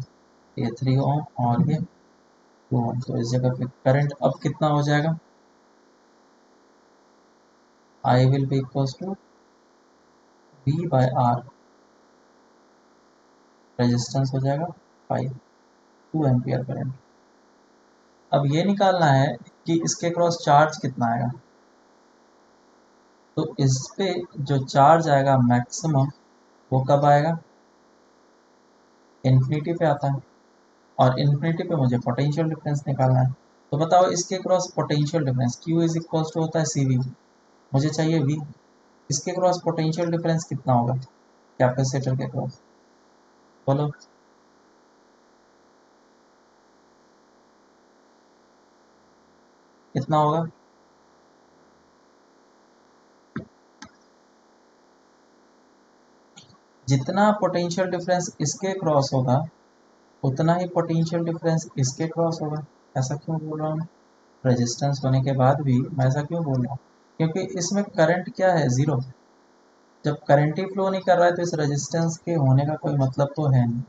ये 3 ओम और ये 2 ओम। तो इस जगह पे करंट अब कितना हो जाएगा, I will be equal to V by R, resistance हो जाएगा 2 एम्पियर करंट। अब ये निकालना है कि इसके क्रॉस चार्ज कितना आएगा। तो इस पे जो चार्ज आएगा मैक्सिमम वो कब आएगा, इन्फिनिटी पे आता है। और इन्फिनिटी पे मुझे पोटेंशियल डिफरेंस निकालना है। तो बताओ इसके cross potential difference Q is equal to होता है सी वी, मुझे चाहिए वी। इसके क्रॉस पोटेंशियल डिफरेंस कितना होगा कैपेसिटर के क्रॉस, बोलो। कितना होगा, जितना पोटेंशियल डिफरेंस इसके क्रॉस होगा उतना ही पोटेंशियल डिफरेंस इसके क्रॉस होगा। ऐसा क्यों बोल रहा हूँ मैं? रेजिस्टेंस होने के बाद भी मैं ऐसा क्यों बोल रहा हूँ, क्योंकि इसमें करंट क्या है, ज़ीरो। जब करंट ही फ्लो नहीं कर रहा है तो इस रेजिस्टेंस के होने का कोई मतलब तो है नहीं।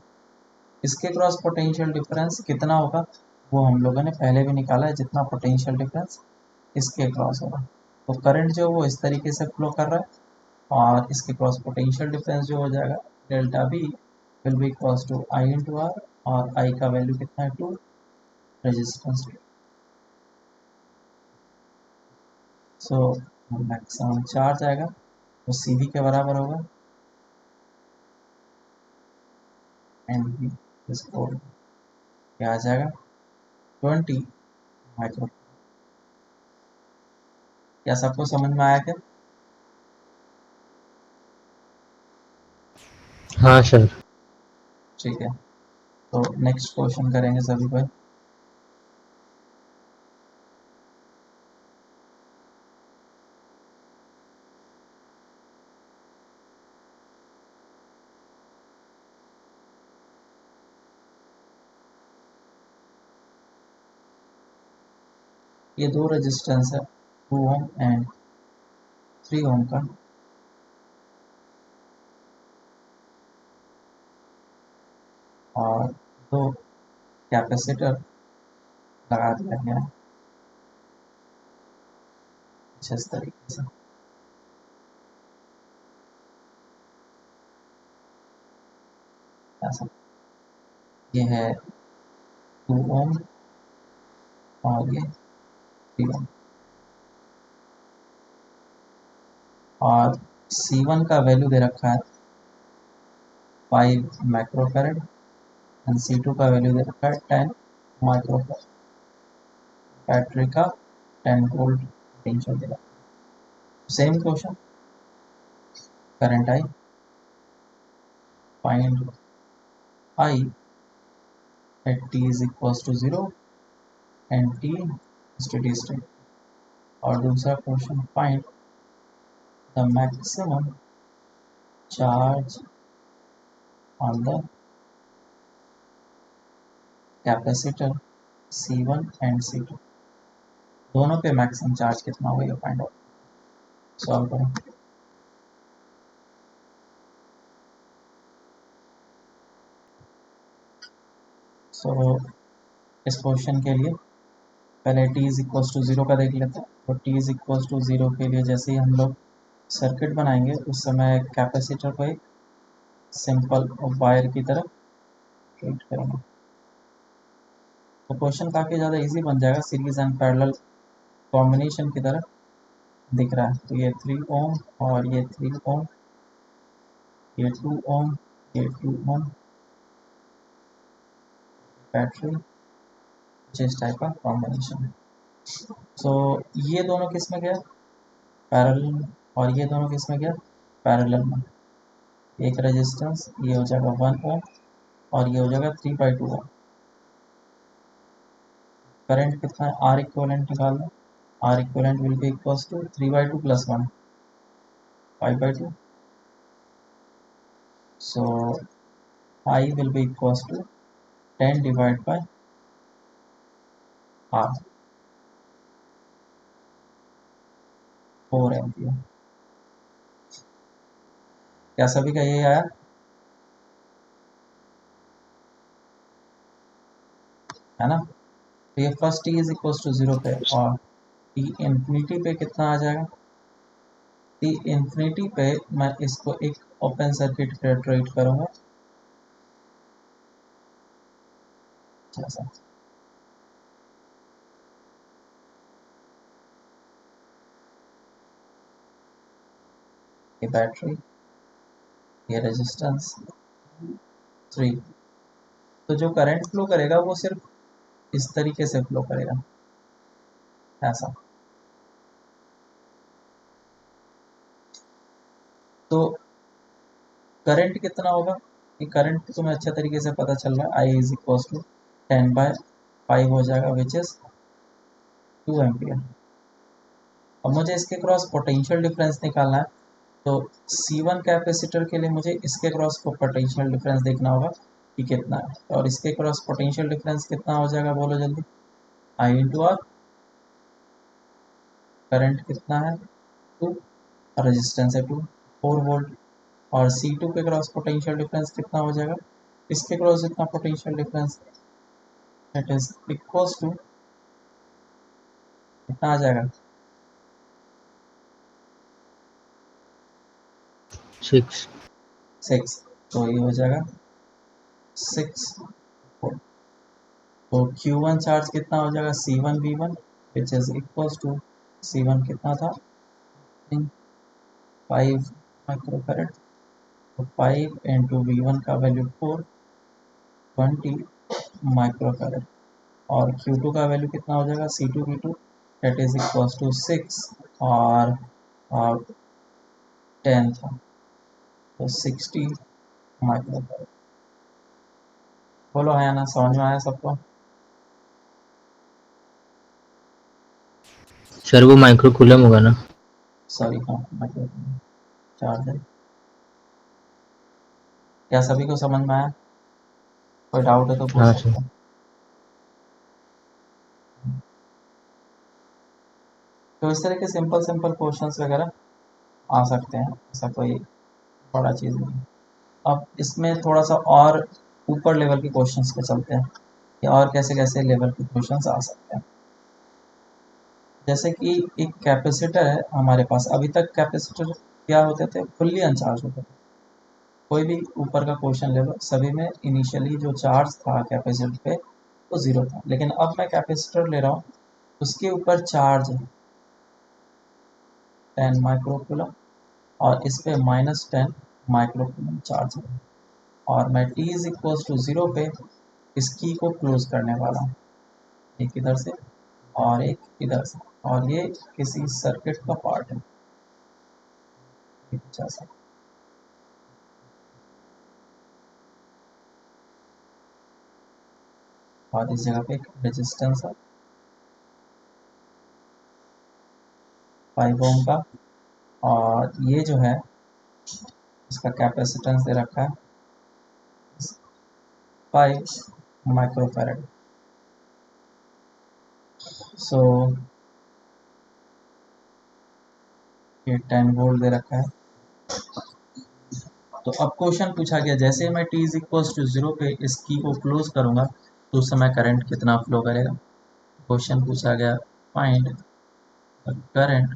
इसके क्रॉस पोटेंशियल डिफरेंस कितना होगा वो हम लोगों ने पहले भी निकाला है, जितना पोटेंशियल डिफरेंस इसके क्रॉस होगा। तो करंट जो वो इस तरीके से फ्लो कर रहा है और इसके क्रॉस पोटेंशियल डिफरेंस जो हो जाएगा delta B will be equals to I into R, और आई का वैल्यू कितना है, two, resistance. So maximum charge आएगा वो सी बी के बराबर होगा, एंड बी इसको क्या आ जाएगा, 20 माइक्रो। क्या सबको समझ में आया क्या? हाँ सर। ठीक है, तो नेक्स्ट क्वेश्चन करेंगे सभी भाई। ये दो रेजिस्टेंस है, 2 ओम एंड 3 ओम का, और दो कैपेसिटर लगा दिया गया है कुछ इस तरीके से। ऐसा ये है 2 ओम और ये 3 ओम, और C1 का वैल्यू दे रखा है 5 माइक्रो फैरड, एंड C2 का वैल्यू दे रखा है 10 माइक्रो फैरड। बैटरी का 10 वोल्ट पोटेंशियल दे रखा है। Same question, current I, find I at t is equals to 0 and t steady state। और दूसरा question, find the maximum charge on the capacitor C1 and C2, दोनों पे maximum charge कितना होगा ये फाइंड आउट, सॉल्व करें। सो इस question के लिए पहले t इज इक्वल्स टू 0 का देख लेते हैं। तो t इज इक्वल्स टू 0 के लिए जैसे ही हम लोग सर्किट बनाएंगे उस समय कैपेसिटर को एक सिंपल वायर की तरह ट्रीट करेंगे, तो क्वेश्चन काफ़ी ज़्यादा इजी बन जाएगा, सीरीज एंड पैरेलल कॉम्बिनेशन की तरह दिख रहा है। तो ये 3 ओम और ये 3 ओम, ये 2 ओम, ये 2 ओम बैटरी, कुछ इस टाइप का कॉम्बिनेशन है। सो ये दोनों किस में गया, पैरेलल में, और ये दोनों किस में गया, पैरेलल में। एक रेजिस्टेंस ये हो जाएगा 1 ओम और ये हो जाएगा 3/2 ओम। करंट कितना है, आर इक्वलेंट निकाल लो, R equivalent will be equals to 3/2 plus 1, 5/2। So I will be equals to 10 divide by R, 4 ampere. क्या सभी का ये आया, है ना? तो ये first T is equals to 0 पे, और टी इन्फिनिटी पे कितना आ जाएगा, टी इन्फिनिटी पे मैं इसको एक ओपन सर्किट पे ट्रीट करूँगा जैसा। ये बैटरी, ये रेजिस्टेंस 3, तो जो करंट फ्लो करेगा वो सिर्फ इस तरीके से फ्लो करेगा, ऐसा। तो करंट कितना होगा, ये करंट तो तुम्हें अच्छे तरीके से पता चल रहा है, आई इज इक्वल टू 10/5 हो जाएगा, विच इज 2 एम्पियर। अब मुझे इसके क्रॉस पोटेंशियल डिफरेंस निकालना है, तो C1 कैपेसिटर के लिए मुझे इसके क्रॉस को पोटेंशियल डिफरेंस देखना होगा कि कितना है, और इसके क्रॉस पोटेंशियल डिफरेंस कितना हो जाएगा, बोलो जल्दी, आई इंटू आर, करंट कितना है 2, रेजिस्टेंस है 2, 4 वोल्ट। और C2 के क्रॉस पोटेंशियल डिफरेंस कितना हो जाएगा, इसके क्रॉस जितना potential difference, that is equals to कितना आ जाएगा 6। 6। तो ये हो जाएगा 6 वोल्ट। तो Q1 चार्ज कितना हो जाएगा C1 V1 which is equals to C1 कितना था 5 माइक्रोफैरड। तो 5 इंटू V1 का वैल्यू 4 20 माइक्रोफैरड। और Q2 का वैल्यू कितना हो जाएगा C2 V2 that is equals to 6 और 10 था तो 60 माइक्रोफैरड। बोलो है ना, समझ में आया सबको। सर वो माइक्रो कूलम होगा ना? सॉरी हाँ माइक्रो चार्ज है। क्या सभी को समझ में आया, कोई डाउट है तो पूछ हाँ सर। सकते हैं। तो इस तरह के सिंपल सिंपल क्वेश्चंस वगैरह आ सकते हैं, ऐसा कोई बड़ा चीज़ नहीं। अब इसमें थोड़ा सा और ऊपर लेवल के क्वेश्चंस पे चलते हैं कि और कैसे कैसे लेवल के क्वेश्चंस आ सकते हैं। जैसे कि एक कैपेसिटर है हमारे पास, अभी तक कैपेसिटर क्या होते थे, फुल्ली अनचार्ज होते थे। कोई भी ऊपर का क्वेश्चन ले लो, सभी में इनिशियली जो चार्ज था कैपेसिटर पे वो ज़ीरो था। लेकिन अब मैं कैपेसिटर ले रहा हूँ, उसके ऊपर चार्ज है 10 माइक्रोकूलम और इस पे -10 माइक्रोकूलम चार्ज है। और मैं t इज इक्वल्स टू 0 पे इस की को क्लोज करने वाला हूँ, एक इधर से और एक इधर से। और ये किसी सर्किट का पार्ट है, जैसा और इस जगह पे एक रेजिस्टेंस है 5 ओम का। और ये जो है इसका कैपेसिटेंस दे रखा है 5 माइक्रोफैरड। सो ये 10 वोल्ट दे रखा है। तो अब क्वेश्चन पूछा गया, जैसे मैं t इज इक्वल्स टू 0 पे इस की को क्लोज करूंगा तो उस समय करंट कितना फ्लो करेगा। क्वेश्चन पूछा गया find the current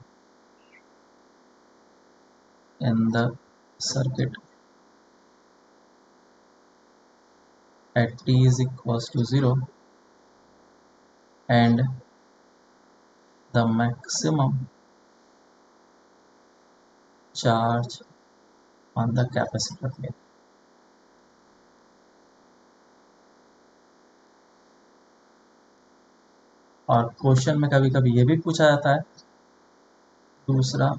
in the circuit at t is equals to 0 and the maximum charge on the capacitor plate। और क्वेश्चन में कभी कभी ये भी पूछा जाता है दूसरा,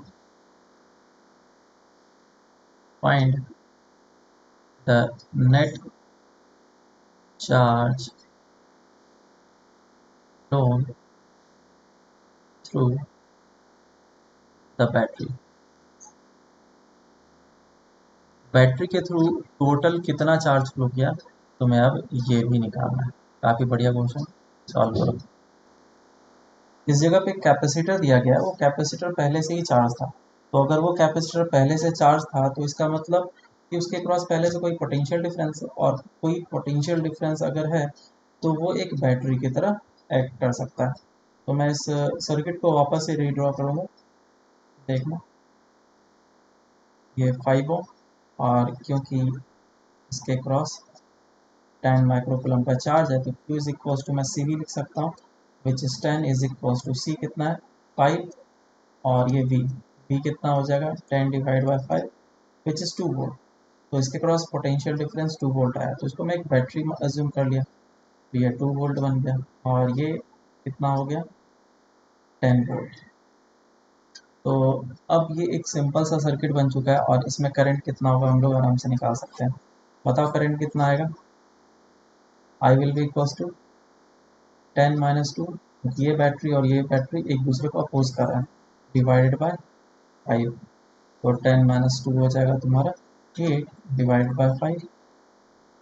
find the net charge phloem through the battery. Battery के थ्रू टोटल कितना चार्ज फ्लो किया, तो मैं अब ये भी निकालना है। काफ़ी बढ़िया क्वेश्चन, सॉल्व करो। इस जगह पे कैपेसिटर दिया गया है, वो कैपेसिटर पहले से ही चार्ज था। तो अगर वो कैपेसिटर पहले से चार्ज था तो इसका मतलब कि उसके क्रॉस पहले से कोई पोटेंशियल डिफरेंस, और कोई पोटेंशियल डिफरेंस अगर है तो वो एक बैटरी की तरह एक्ट कर सकता है। तो मैं इस सर्किट को वापस से रीड्रॉ करूँगा, देखना ये 5 ओम। और क्योंकि इसके क्रॉस 10 माइक्रोकूलम का चार्ज है तो Q इज इक्वल्स टू मैं C भी लिख सकता हूँ which is 10 is equals to C कितना है 5 और ये V कितना हो जाएगा 10 divide by 5 which is 2 volt. तो इसके क्रॉस पोटेंशियल डिफरेंस 2 वोल्ट आया तो इसको मैं एक बैटरी में अज्यूम कर लिया, तो ये 2 वोल्ट बन गया। और ये कितना हो गया 10 वोल्ट। तो अब ये एक सिंपल सा सर्किट बन चुका है और इसमें करंट कितना होगा हम लोग आराम से निकाल सकते हैं। बताओ करंट कितना आएगा, I will be equals to 10 minus 2, ये बैटरी और ये बैटरी एक दूसरे को अपोज कर रहे हैं, डिवाइडेड बाय 5। तो 10 माइनस 2 हो जाएगा तुम्हारा 8 डिवाइडेड बाय 5।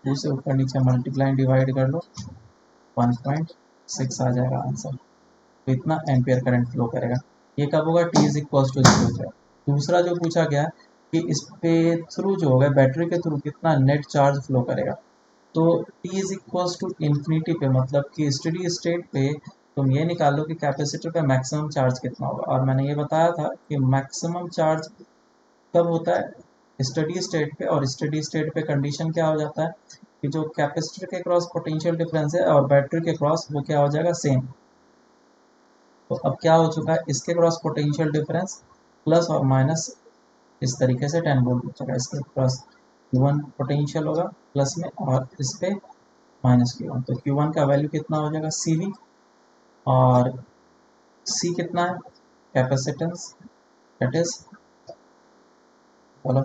2 से ऊपर नीचे मल्टीप्लाई डिवाइड कर लो 1.6 आ जाएगा आंसर। तो इतना एम्पियर करंट फ्लो करेगा। ये कब होगा, टी इज इक्वल टू 0 पे। दूसरा जो पूछा गया कि इस पे थ्रू जो होगा बैटरी के थ्रू कितना नेट चार्ज फ्लो करेगा, तो T is equal to infinity पे, मतलब कि स्टडी स्टेट पे तुम ये निकालो कि कैपेसिटर पे मैक्सिमम चार्ज कितना होगा। और मैंने ये बताया था कि मैक्सिमम चार्ज कब होता है, स्टडी स्टेट पे। और स्टडी स्टेट पे कंडीशन क्या हो जाता है कि जो कैपेसिटर के क्रॉस पोटेंशियल डिफरेंस है और बैटरी के क्रॉस वो क्या हो जाएगा, सेम। तो अब क्या हो चुका है, इसके क्रॉस पोटेंशियल डिफरेंस प्लस और माइनस इस तरीके से 10 वोल्ट हो चुका है। इसके क्रॉस Q1 पोटेंशियल होगा प्लस में और इस पे माइनस Q1, तो Q1 का वैल्यू कितना हो जाएगा CV, और C कितना है, कैपेसिटेंस, दैट इज बोलो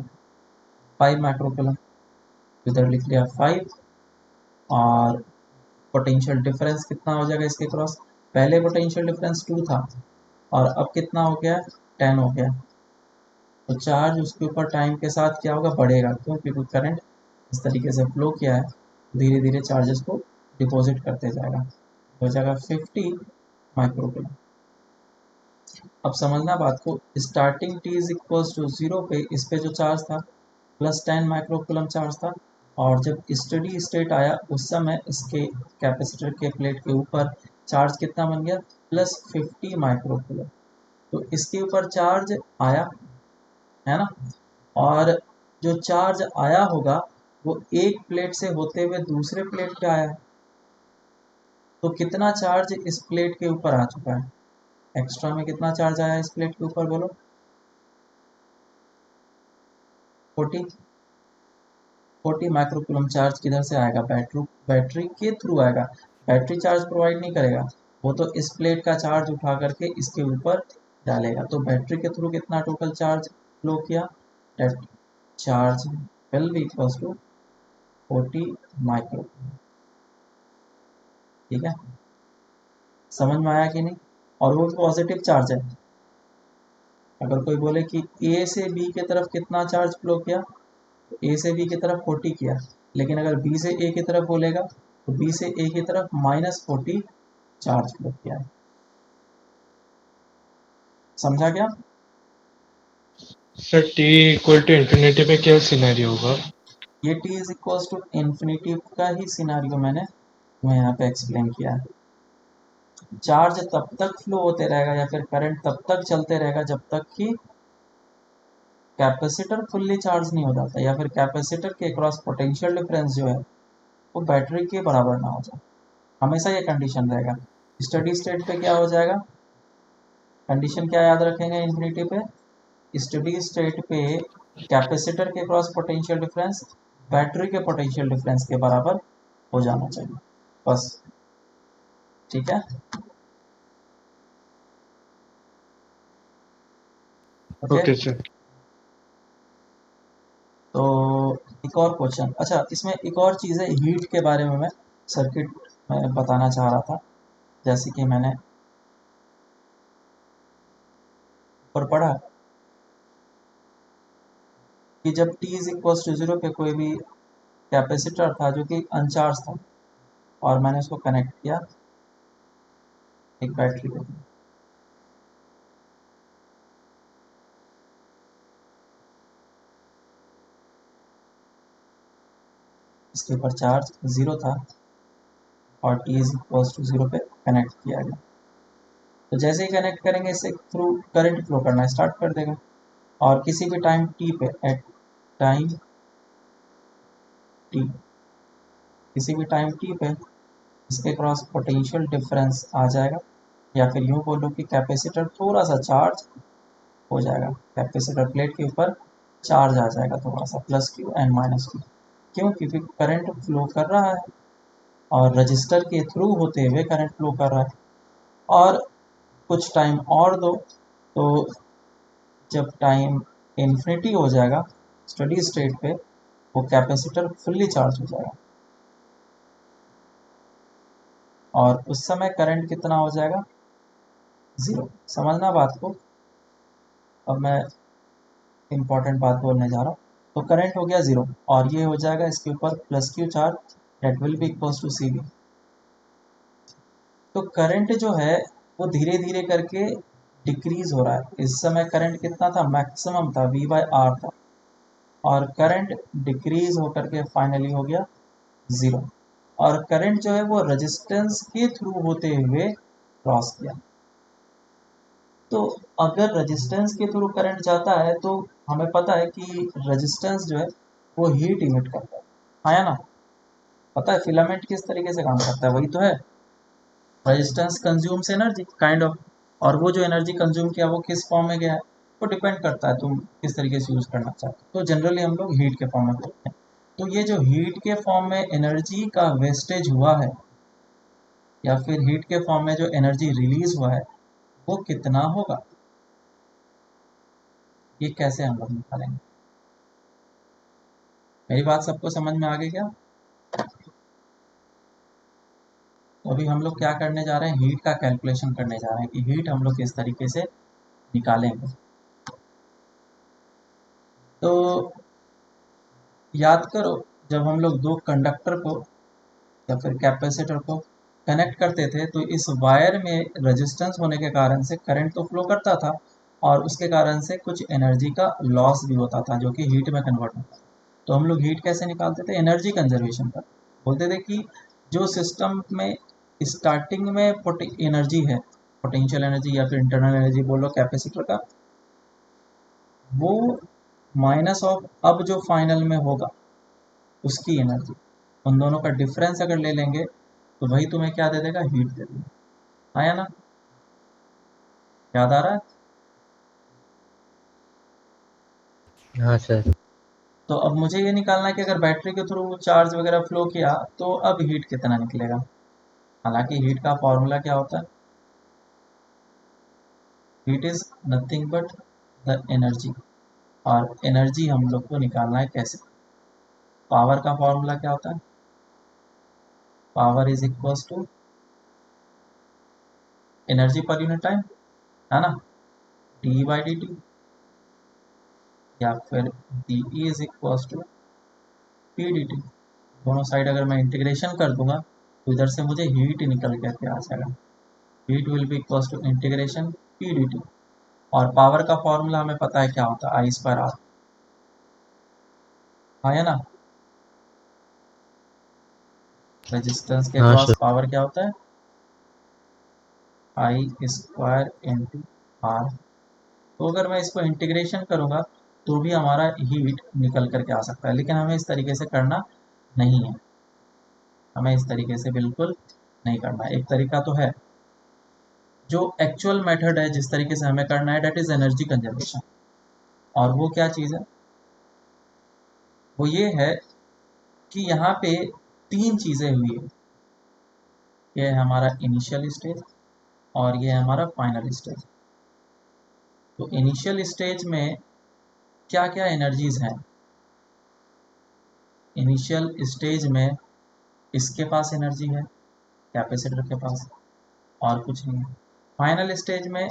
5 माइक्रोकूलम, इधर लिख लिया 5। और पोटेंशियल डिफरेंस कितना हो जाएगा इसके क्रॉस, पहले पोटेंशियल डिफरेंस 2 था और अब कितना हो गया, 10 हो गया। तो चार्ज उसके ऊपर टाइम के साथ क्या होगा, बढ़ेगा, क्यों, क्योंकि करंट इस तरीके से फ्लो किया है, धीरे धीरे चार्जेस को डिपॉजिट करते जाएगा। हो जाएगा 50 माइक्रोकूलम। अब समझना बात को, starting T is equal to 0 पे इस पे जो चार्ज था प्लस 10 माइक्रोकूलम चार्ज था, और जब स्टडी स्टेट आया उस समय इसके कैपेसिटर के प्लेट के ऊपर चार्ज कितना बन गया, प्लस 50 माइक्रोकूलम। तो इसके ऊपर चार्ज आया है ना, और जो चार्ज आया होगा वो एक प्लेट से होते हुए दूसरे प्लेट पे आया है, तो कितना चार्ज इस प्लेट के ऊपर आ चुका है, एक्स्ट्रा में कितना चार्ज आया है इस प्लेट के ऊपर, बोलो 40। 40 माइक्रोकूलम चार्ज किधर से आएगा, बैटरी बैटरी के थ्रू आएगा। बैटरी चार्ज प्रोवाइड नहीं करेगा, वो तो इस प्लेट का चार्ज उठा करके इसके ऊपर डालेगा। तो बैटरी के थ्रू कितना टोटल चार्ज फ्लो किया, that charge will be equal to 40 micro. ठीक है, समझ में आया कि नहीं। और वो पॉजिटिव चार्ज है। अगर कोई बोले कि ए से बी की तरफ कितना चार्ज फ्लो किया, तो ए से बी की तरफ 40 किया, लेकिन अगर बी से ए की तरफ बोलेगा तो बी से ए की तरफ -40 चार्ज फ्लो किया है। समझा क्या। Sir T equal to infinity पे क्या सिनेरियो होगा? ये T is equal to infinity का ही सिनारियो मैंने तुम्हें यहाँ पे एक्सप्लेन किया है। चार्ज तब तक फ्लो होते रहेगा या फिर करंट तब तक चलते रहेगा जब तक कि कैपेसिटर फुल्ली चार्ज नहीं हो जाता, या फिर कैपेसिटर के क्रॉस पोटेंशियल डिफरेंस जो है वो बैटरी के बराबर ना हो जाए। हमेशा ये कंडीशन रहेगा। स्टडी स्टेट पे क्या हो जाएगा, कंडीशन क्या याद रखेंगे इन्फिनिटी पे, स्टडी स्टेट पे कैपेसिटर के क्रॉस पोटेंशियल डिफरेंस बैटरी के पोटेंशियल डिफरेंस के बराबर हो जाना चाहिए, बस। ठीक है, ओके। Okay sir. तो एक और क्वेश्चन, अच्छा इसमें एक और चीज़ है, हीट के बारे में मैं सर्किट में बताना चाह रहा था। जैसे कि मैंने ऊपर पढ़ा कि जब t इज इक्वल टू 0 पे कोई भी कैपेसिटर था जो कि अनचार्ज था, और मैंने उसको कनेक्ट किया एक बैटरी को, इसके ऊपर चार्ज 0 था और t इज इक्वल टू 0 पे कनेक्ट किया गया। तो जैसे ही कनेक्ट करेंगे इससे थ्रू करंट फ्लो करना स्टार्ट कर देगा, और किसी भी टाइम t पे, एट टाइम t, किसी भी टाइम t पे इसके क्रॉस पोटेंशियल डिफरेंस आ जाएगा, या फिर यूँ बोलो कि कैपेसिटर थोड़ा सा चार्ज हो जाएगा, कैपेसिटर प्लेट के ऊपर चार्ज आ जाएगा थोड़ा सा, plus Q and minus Q. क्यों, क्योंकि करंट फ्लो कर रहा है और रजिस्टर के थ्रू होते हुए करंट फ्लो कर रहा है। और कुछ टाइम और दो, तो जब टाइम इन्फिनिटी हो जाएगा स्टडी स्टेट पे, वो कैपेसिटर फुल्ली चार्ज हो जाएगा, और उस समय करंट कितना हो जाएगा, 0। समझना बात को। अब मैं इंपॉर्टेंट बात बोलने जा रहा हूँ। तो करंट हो गया 0, और ये हो जाएगा इसके ऊपर plus Q charge, that will be equals to C B. तो करंट जो है वो धीरे धीरे करके डिक्रीज हो रहा है। इस समय करंट कितना था, मैक्सिमम था, V बाय आर था, और करंट डिक्रीज होकर के फाइनली हो गया ज़ीरो। और करंट जो है वो रेजिस्टेंस के थ्रू होते हुए क्रॉस किया। तो अगर रेजिस्टेंस के थ्रू करंट जाता है तो हमें पता है कि रेजिस्टेंस जो है वो हीट इमिट करता है, हाँ या ना? पता है फिलामेंट किस तरीके से काम करता है, वही तो है। Resistance consumes energy kind of, और वो जो एनर्जी कंज्यूम किया वो किस फॉर्म में गया है, वो डिपेंड करता है तुम किस तरीके से यूज करना चाहते हो। तो जनरली हम लोग हीट के फॉर्म में करते हैं। तो ये जो हीट के फॉर्म में एनर्जी का वेस्टेज हुआ है, या फिर हीट के फॉर्म में जो एनर्जी रिलीज हुआ है, वो कितना होगा, ये कैसे हम लोग निकालेंगे? मेरी बात सबको समझ में आ गई क्या? तो अभी हम लोग क्या करने जा रहे हैं, हीट का कैलकुलेशन करने जा रहे हैं कि हीट हम लोग किस तरीके से निकालेंगे। तो याद करो, जब हम लोग दो कंडक्टर को या फिर कैपेसिटर को कनेक्ट करते थे तो इस वायर में रेजिस्टेंस होने के कारण से करंट तो फ्लो करता था, और उसके कारण से कुछ एनर्जी का लॉस भी होता था जो कि हीट में कन्वर्ट होता था। तो हम लोग हीट कैसे निकालते थे, एनर्जी कंजर्वेशन पर बोलते थे कि जो सिस्टम में स्टार्टिंग में एनर्जी है, पोटेंशियल एनर्जी या फिर इंटरनल एनर्जी बोलो कैपेसिटर का, वो माइनस ऑफ अब जो फाइनल में होगा उसकी एनर्जी, उन दोनों का डिफरेंस अगर ले लेंगे तो वही तुम्हें क्या दे देगा, हीट दे देगा, आया ना? याद आ रहा है? हाँ सर। तो अब मुझे ये निकालना है कि अगर बैटरी के थ्रू चार्ज वगैरह फ्लो किया तो अब हीट कितना निकलेगा। हालांकि हीट का फॉर्मूला क्या होता है, heat is nothing but the energy, और एनर्जी हम लोग को निकालना है कैसे, पावर का फॉर्मूला क्या होता है, power is equal to energy per unit time, है ना, डी बाई डी टी, या फिर D is equal to P D T. दोनों साइड अगर मैं इंटीग्रेशन कर दूंगा तो इधर से मुझे हीट निकल करके आ जाएगा, heat will be equal to integration P D T. और पावर का फॉर्मूला हमें पता है क्या होता है, आई स्क्वायर आर, हाँ है ना? रेजिस्टेंस के हाँ क्रॉस सर। पावर क्या होता है, आई स्क्वायर इंटू आर। तो अगर मैं इसको इंटीग्रेशन करूंगा तो भी हमारा हीट निकल करके आ सकता है, लेकिन हमें इस तरीके से करना नहीं है, हमें इस तरीके से बिल्कुल नहीं करना। एक तरीका तो है, जो एक्चुअल मेथड है जिस तरीके से हमें करना है, डेट इज एनर्जी कंजर्वेशन। और वो क्या चीज़ है, वो ये है कि यहाँ पे तीन चीज़ें हुई है, ये है हमारा इनिशियल स्टेज, और ये है हमारा फाइनल स्टेज। तो इनिशियल स्टेज में क्या क्या एनर्जीज हैं, इनिशियल स्टेज में इसके पास एनर्जी है, कैपेसिटर के पास, और कुछ नहीं है। फाइनल स्टेज में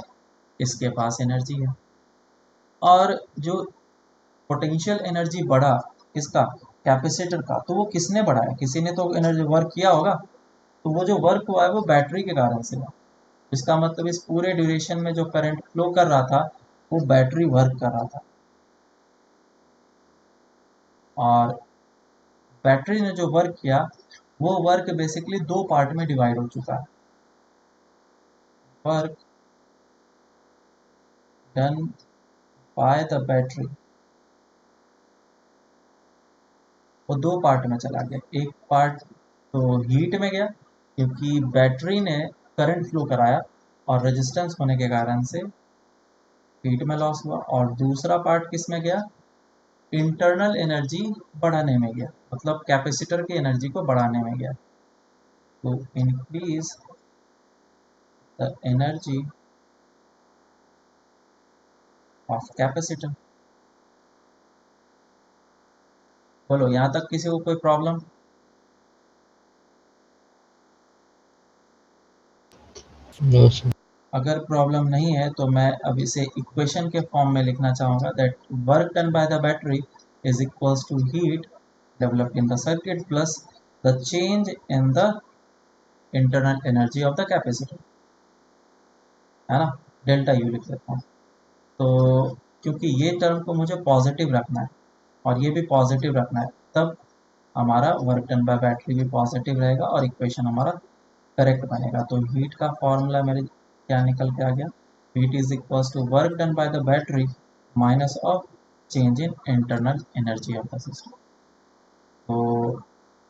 इसके पास एनर्जी है, और जो पोटेंशियल एनर्जी बढ़ा किसका, कैपेसिटर का, तो वो किसने बढ़ाया, किसी ने तो एनर्जी वर्क किया होगा। तो वो जो वर्क हुआ है वो बैटरी के कारण से हुआ। इसका मतलब इस पूरे ड्यूरेशन में जो करंट फ्लो कर रहा था वो बैटरी वर्क कर रहा था, और बैटरी ने जो वर्क किया वो वर्क बेसिकली दो पार्ट में डिवाइड हो चुका है। Work done by the battery, वो दो पार्ट में चला गया। एक पार्ट तो हीट में गया क्योंकि बैटरी ने करंट फ्लो कराया, और रेजिस्टेंस होने के कारण से हीट में लॉस हुआ। और दूसरा पार्ट किस में गया, इंटरनल एनर्जी बढ़ाने में गया, मतलब कैपेसिटर की एनर्जी को बढ़ाने में गया। तो increase the energy of capacitor. बोलो यहाँ तक किसी को कोई प्रॉब्लम? No sir. अगर प्रॉब्लम नहीं है तो मैं अब इसे इक्वेशन के फॉर्म में लिखना चाहूँगा, that work done by the battery is equals to heat developed in the circuit plus the change in the internal energy of the capacitor, है ना? डेल्टा यू लिख देता हूँ। तो क्योंकि ये टर्म को मुझे पॉजिटिव रखना है और ये भी पॉजिटिव रखना है, तब हमारा वर्क डन बाय बैटरी भी पॉजिटिव रहेगा और इक्वेशन हमारा करेक्ट बनेगा। तो हीट का फॉर्मूला मेरे क्या निकल के आ गया, heat is equals to work done by the battery minus of change in internal energy of the system. तो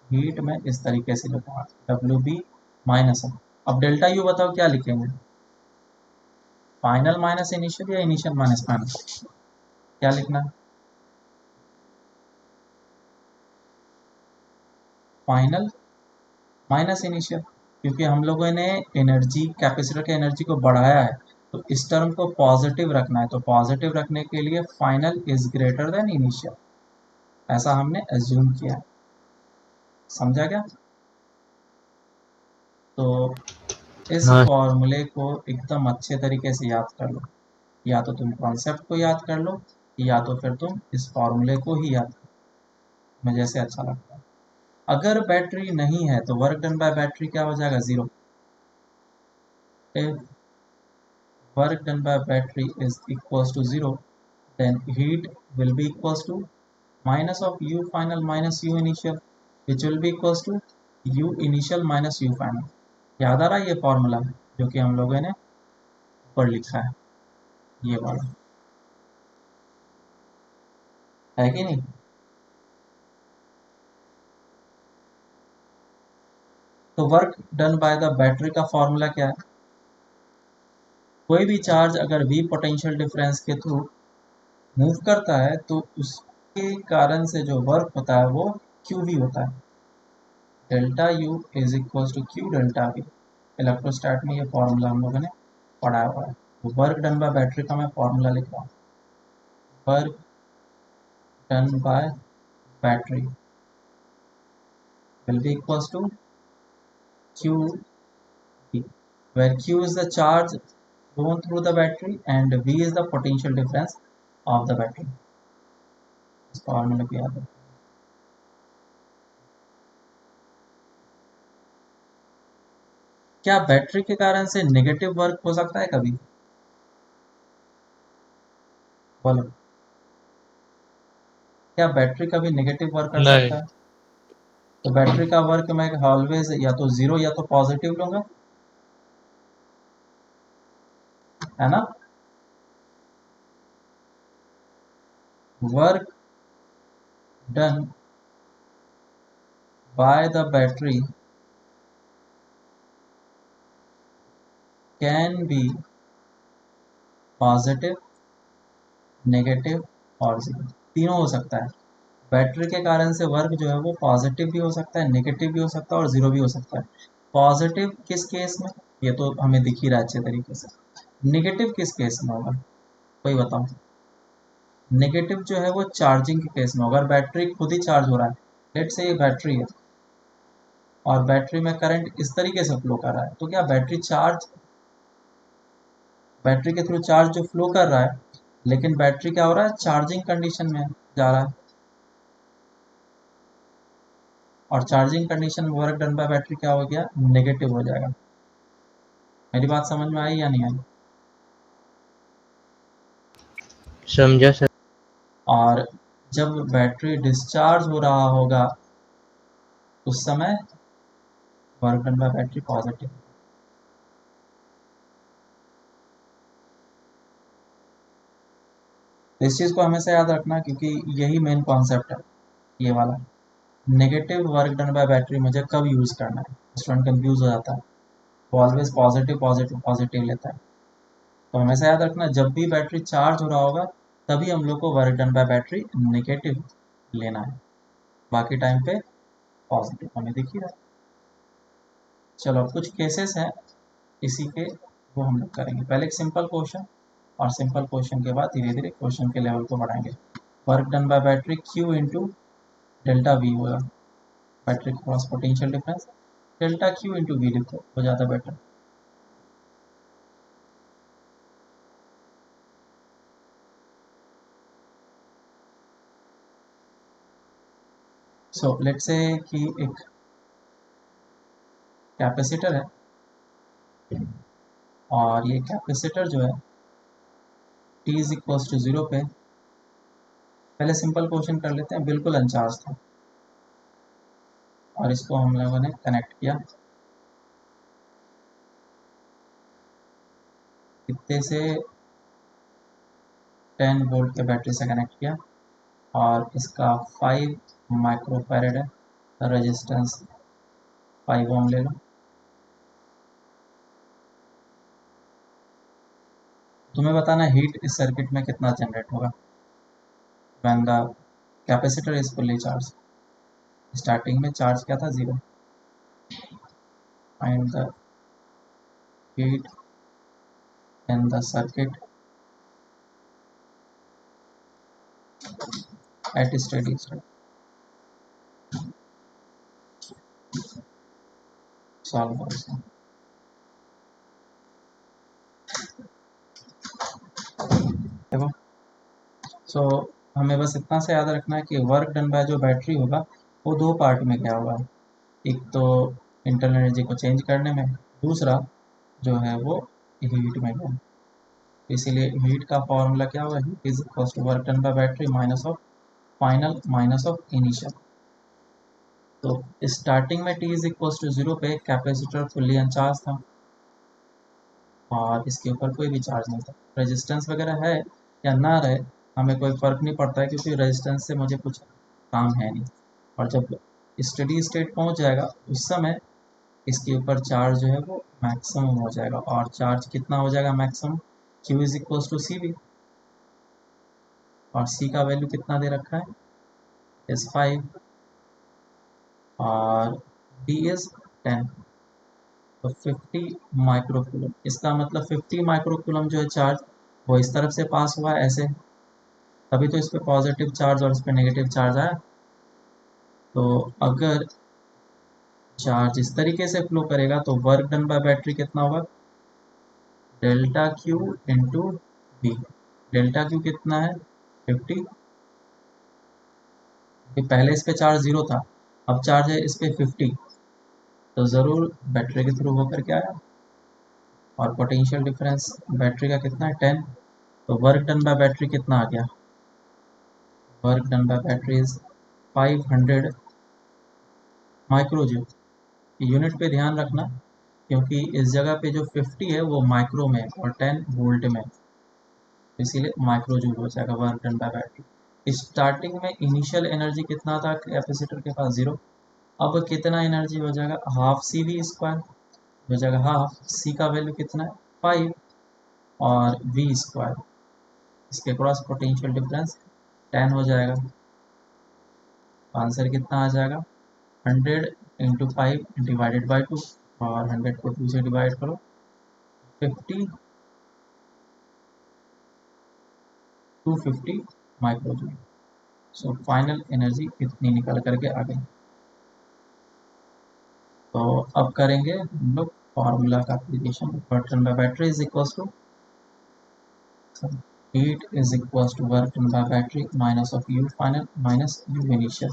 हीट में इस तरीके से लिखूंगा, डब्ल्यू बी माइनस ऑफ, अब डेल्टा यू बताओ क्या लिखेंगे, फाइनल माइनस इनिशियल या इनिशियल माइनस फाइनल, क्या लिखना है, फाइनल माइनस इनिशियल, क्योंकि हम लोगों ने एनर्जी कैपेसिटर की एनर्जी को बढ़ाया है, तो इस टर्म को पॉजिटिव रखना है, तो पॉजिटिव रखने के लिए final is greater than initial, ऐसा हमने एज्यूम किया। समझा क्या? तो इस हाँ फॉर्मूले को एकदम अच्छे तरीके से याद कर लो, या तो तुम कॉन्सेप्ट को याद कर लो या तो फिर तुम इस फॉर्मूले को ही याद करो, मुझे जैसे अच्छा लगता है। अगर बैटरी नहीं है तो वर्क डन बाय बैटरी क्या हो जाएगा, zero. If work done by battery is equals to 0, then heat will be equals to minus of u final minus u initial, which will be equals to u initial minus u final। याद आ रहा है ये formula जो कि हम लोगों ने ऊपर लिखा है, ये वाला, है कि नहीं? तो work done by the battery का फॉर्मूला क्या है, कोई भी चार्ज अगर v पोटेंशियल डिफरेंस के थ्रू मूव करता है तो उसके कारण से जो वर्क होता है वो qv होता है, delta U is equal to Q delta V. Electrostat में ये फॉर्मूला हम लोगों ने पढ़ा हुआ है। तो वर्क डन बाय बैटरी का मैं फॉर्मूला लिख रहा हूँ, work done by battery will be equals to q where q is the charge going through the battery and v is the potential difference of the battery। इस फॉर्मूले को याद रखो। क्या बैटरी के कारण से नेगेटिव वर्क हो सकता है कभी, बोलो, क्या बैटरी कभी नेगेटिव वर्क कर सकता नहीं। है? तो बैटरी का वर्क मैं ऑलवेज या तो जीरो या तो पॉजिटिव लूंगा, है ना। Work done by the battery can be positive, negative और जीरो, तीनों हो सकता है। बैटरी के कारण से वर्क जो है वो पॉजिटिव भी हो सकता है, नेगेटिव भी हो सकता है और जीरो भी हो सकता है। पॉजिटिव किस केस में, ये तो हमें दिख ही रहा है अच्छे तरीके से। नेगेटिव किस केस में होगा, कोई बताओ। नेगेटिव जो है वो चार्जिंग के केस में होगा, अगर बैटरी खुद ही चार्ज हो रहा है, लेट से ये बैटरी है और बैटरी में करंट इस तरीके से फ्लो कर रहा है, तो क्या बैटरी चार्ज, बैटरी के थ्रू चार्ज जो फ्लो कर रहा है, लेकिन बैटरी क्या हो रहा है, चार्जिंग कंडीशन में जा रहा है, और चार्जिंग कंडीशन में वर्क डन बाय बैटरी क्या हो गया, नेगेटिव हो जाएगा। मेरी बात समझ में आई या नहीं आई? समझा सर। और जब बैटरी डिस्चार्ज हो रहा होगा उस समय work done by battery positive. इस चीज़ को हमेशा याद रखना क्योंकि यही मेन कॉन्सेप्ट है, ये वाला। Negative work done by battery मुझे कब यूज़ करना है, स्टूडेंट कंफ्यूज हो जाता है, वो ऑलवेज पॉजिटिव पॉजिटिव पॉजिटिव लेता है। तो हमेशा याद रखना जब भी बैटरी चार्ज हो रहा होगा तभी हम लोग को work done by battery negative लेना है, बाकी टाइम पे पॉजिटिव हमें दिख ही रहा है। चलो अब कुछ केसेस हैं इसी के, वो हम लोग करेंगे। पहले एक सिंपल क्वेश्चन और सिंपल क्वेश्चन के बाद धीरे धीरे क्वेश्चन के लेवल को बढ़ाएंगे। Work done by battery Q into delta V होगा, battery cross potential difference, delta Q into V लिखो हो जाता बेटर। सो लेट्स से कि एक कैपेसिटर है, और ये कैपेसिटर जो है t इज इक्वल टू 0 पे, पहले सिंपल क्वेश्चन कर लेते हैं, बिल्कुल अनचार्ज था और इसको हम लोगों ने कनेक्ट किया कितने से, 10 वोल्ट के बैटरी से कनेक्ट किया और इसका 5 माइक्रोफैरड है रेजिस्टेंस, 5 ओम ले लो। तुम्हें बताना हीट इस सर्किट में कितना जनरेट होगा when the capacitor is fully charge. Starting में चार्ज क्या था, 0। Find the heat in the circuit eight steady state. Solve करो इसको। देखो, सो हमें बस इतना से याद रखना है कि वर्क डन बाय जो बैटरी होगा वो दो पार्ट में क्या होगा, एक तो इंटरनल एनर्जी को चेंज करने में, दूसरा जो है वो हीट में है। इसीलिए हीट का फॉर्मूला क्या होगा, heat is equal to work done by battery minus of final minus of initial. तो स्टार्टिंग में t इज इक्वल टू 0 पे कैपेसिटर फुल्ली अनचार्ज था और इसके ऊपर कोई भी चार्ज नहीं था। रेजिस्टेंस वगैरह है या ना रहे हमें कोई फ़र्क नहीं पड़ता है, क्योंकि रेजिस्टेंस से मुझे कुछ काम है नहीं। और जब स्टडी स्टेट पहुंच जाएगा उस समय इसके ऊपर चार्ज जो है वो मैक्सिमम हो जाएगा। और चार्ज कितना हो जाएगा maximum, q is equal to C V, और c का वैल्यू कितना दे रखा है, इज 5 और d इज 10। तो 50 माइक्रोकूलम, इसका मतलब 50 माइक्रोकूलम जो है चार्ज वो इस तरफ से पास हुआ है ऐसे, तभी तो इस पे पॉजिटिव चार्ज और इस पे नेगेटिव चार्ज आया। तो अगर चार्ज इस तरीके से फ्लो करेगा तो वर्क डन बाय बैटरी कितना होगा, delta Q into B. Delta Q कितना है 50, पहले इस पे चार्ज 0 था, अब चार्ज है इस पे 50, तो ज़रूर बैटरी के थ्रू होकर के आया। और पोटेंशियल डिफरेंस बैटरी का कितना है 10, तो वर्क डन बाय बैटरी कितना आ गया, work done by battery is 500 micro joule. Unit पे ध्यान रखना, क्योंकि इस जगह पे जो 50 है वो माइक्रो में और 10 वोल्ट में, इसीलिए माइक्रो जूल हो जाएगा work done by battery. Starting में इनिशियल एनर्जी कितना था कैपेसिटर के पास, 0। अब कितना एनर्जी हो जाएगा, हाफ सी वी स्क्वायर हो जाएगा, हाफ सी का वैल्यू कितना है 5 और वी स्क्वायर, इसके क्रॉस पोटेंशियल डिफरेंस 10 हो जाएगा। आंसर कितना आ जाएगा, 100 इंटू 5 डिवाइडेड बाई 2, और 100 को 2 से डिवाइड करो, 50 250 micro joule. So final energy इतनी निकल करके आ गई। तो अब करेंगे हम लोग फार्मूला का application. Work done by battery is equal to heat is equal to work done by battery minus of U final minus U initial.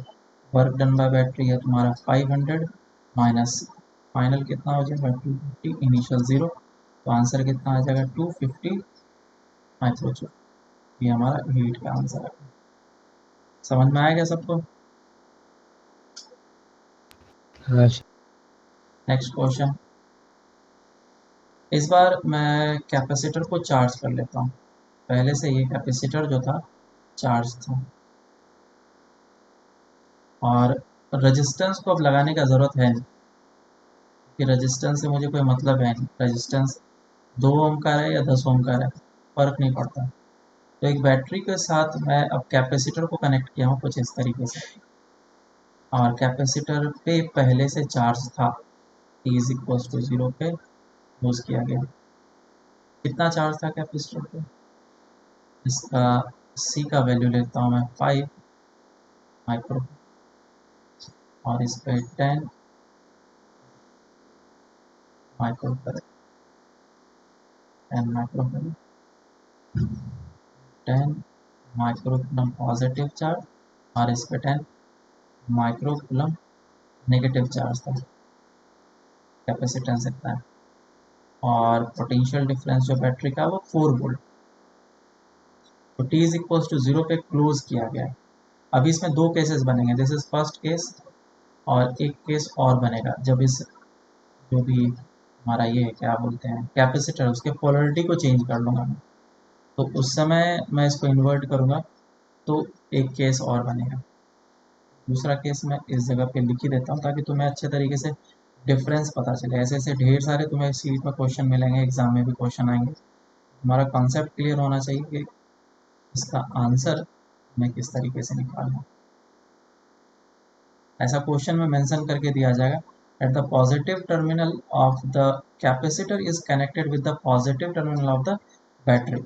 Work done by battery है तुम्हारा 500 माइनस फाइनल कितना हो जाएगा 250, इनिशियल 0, तो answer कितना आ जाएगा 250 micro joule. ये हमारा हीट का आंसर है। समझ में आया क्या सबको? हाँ नेक्स्ट क्वेश्चन। इस बार मैं कैपेसिटर को चार्ज कर लेता हूँ। पहले से ये कैपेसिटर जो था चार्ज था और रेजिस्टेंस को अब लगाने का ज़रूरत है नहीं, कि रेजिस्टेंस से मुझे कोई मतलब है नहीं, रेजिस्टेंस 2 ओम का रहे या 10 ओम का रहे फ़र्क नहीं पड़ता। तो एक बैटरी के साथ मैं अब कैपेसिटर को कनेक्ट किया हूँ कुछ इस तरीके से, और कैपेसिटर पे पहले से चार्ज था, t इज इक्वल टू 0 पे यूज़ किया गया। कितना चार्ज था कैपेसिटर पे, इसका c का वैल्यू लेता हूँ मैं 5 माइक्रो, और इस पे 10 माइक्रो पर 10 माइक्रो पर 10 माइक्रो कूलम पॉजिटिव चार्ज, और इस पे 10 माइक्रो कूलम नेगेटिव चार्ज था। कैपेसिटेंस इतना है। और पोटेंशियल डिफरेंस जो बैटरी का वो 4 वोल्ट। तो t इज इक्वल टू 0 पे क्लोज किया गया है। अभी इसमें दो केसेस बनेंगे, दिस इज फर्स्ट केस, और एक केस और बनेगा जब इस जो भी हमारा ये क्या बोलते हैं कैपेसिटर, उसके पोलरिटी को चेंज कर लूँगा मैं, तो उस समय मैं इसको इन्वर्ट करूँगा तो एक केस और बनेगा। दूसरा केस मैं इस जगह पे लिख ही देता हूँ ताकि तुम्हें अच्छे तरीके से डिफरेंस पता चले। ऐसे ऐसे ढेर सारे तुम्हें सीरीज में क्वेश्चन मिलेंगे, एग्जाम में भी क्वेश्चन आएंगे, तुम्हारा कॉन्सेप्ट क्लियर होना चाहिए कि इसका आंसर हमें किस तरीके से निकालना है। ऐसा क्वेश्चन में मेंशन करके दिया जाएगा at the positive terminal of the capacitor is connected with the positive terminal of the battery.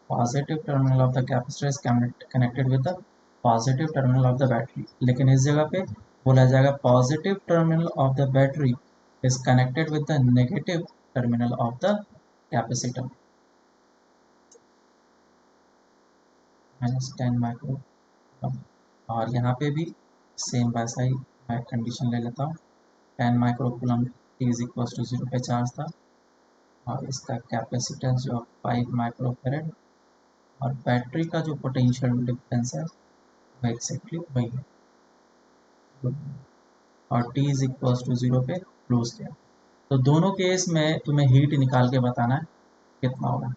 Positive terminal of the capacitor is connected with the positive terminal of the battery, लेकिन इस जगह पे बोला जाएगा positive terminal of the battery is connected with the negative terminal of the capacitor. -10 micro. और यहाँ पे भी सेम वैसा ही मैं कंडीशन ले लेता हूँ। 10 micro coulomb T is equal to 0 पे चार्ज था, और इसका कैपेसिटेंस जो 5 माइक्रो फेरेड, और बैटरी का जो पोटेंशियल डिफरेंस है वो एक्जैक्टली वही है, और टी इज इक्वल टू 0 पे क्लोज किया। तो दोनों केस में तुम्हें हीट निकाल के बताना है कितना होगा।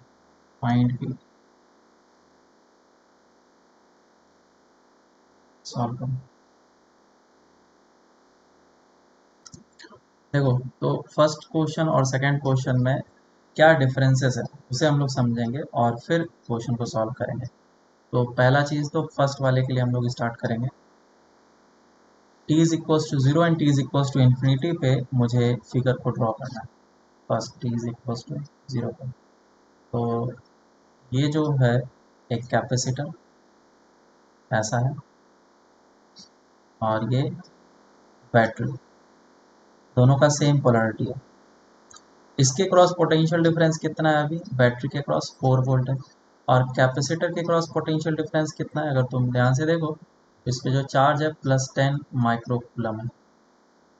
फाइंड हीट, सॉल्व करो। देखो, तो फर्स्ट क्वेश्चन और सेकंड क्वेश्चन में क्या डिफरेंसेस है उसे हम लोग समझेंगे और फिर क्वेश्चन को सॉल्व करेंगे। तो पहला चीज़ तो फर्स्ट वाले के लिए हम लोग स्टार्ट करेंगे। t is equal to 0 and t is equal to infinity पे मुझे फिगर को ड्रॉ करना है। First t is equal to 0 पे, तो ये जो है एक कैपेसिटर ऐसा है, और ये बैटरी, दोनों का सेम पोलरिटी है। इसके क्रॉस पोटेंशियल डिफरेंस कितना है, अभी बैटरी के क्रॉस 4 वोल्ट है, और कैपेसिटर के क्रॉस पोटेंशियल डिफरेंस कितना है, अगर तुम ध्यान से देखो तो इस पे जो चार्ज है +10 माइक्रो कूलम है,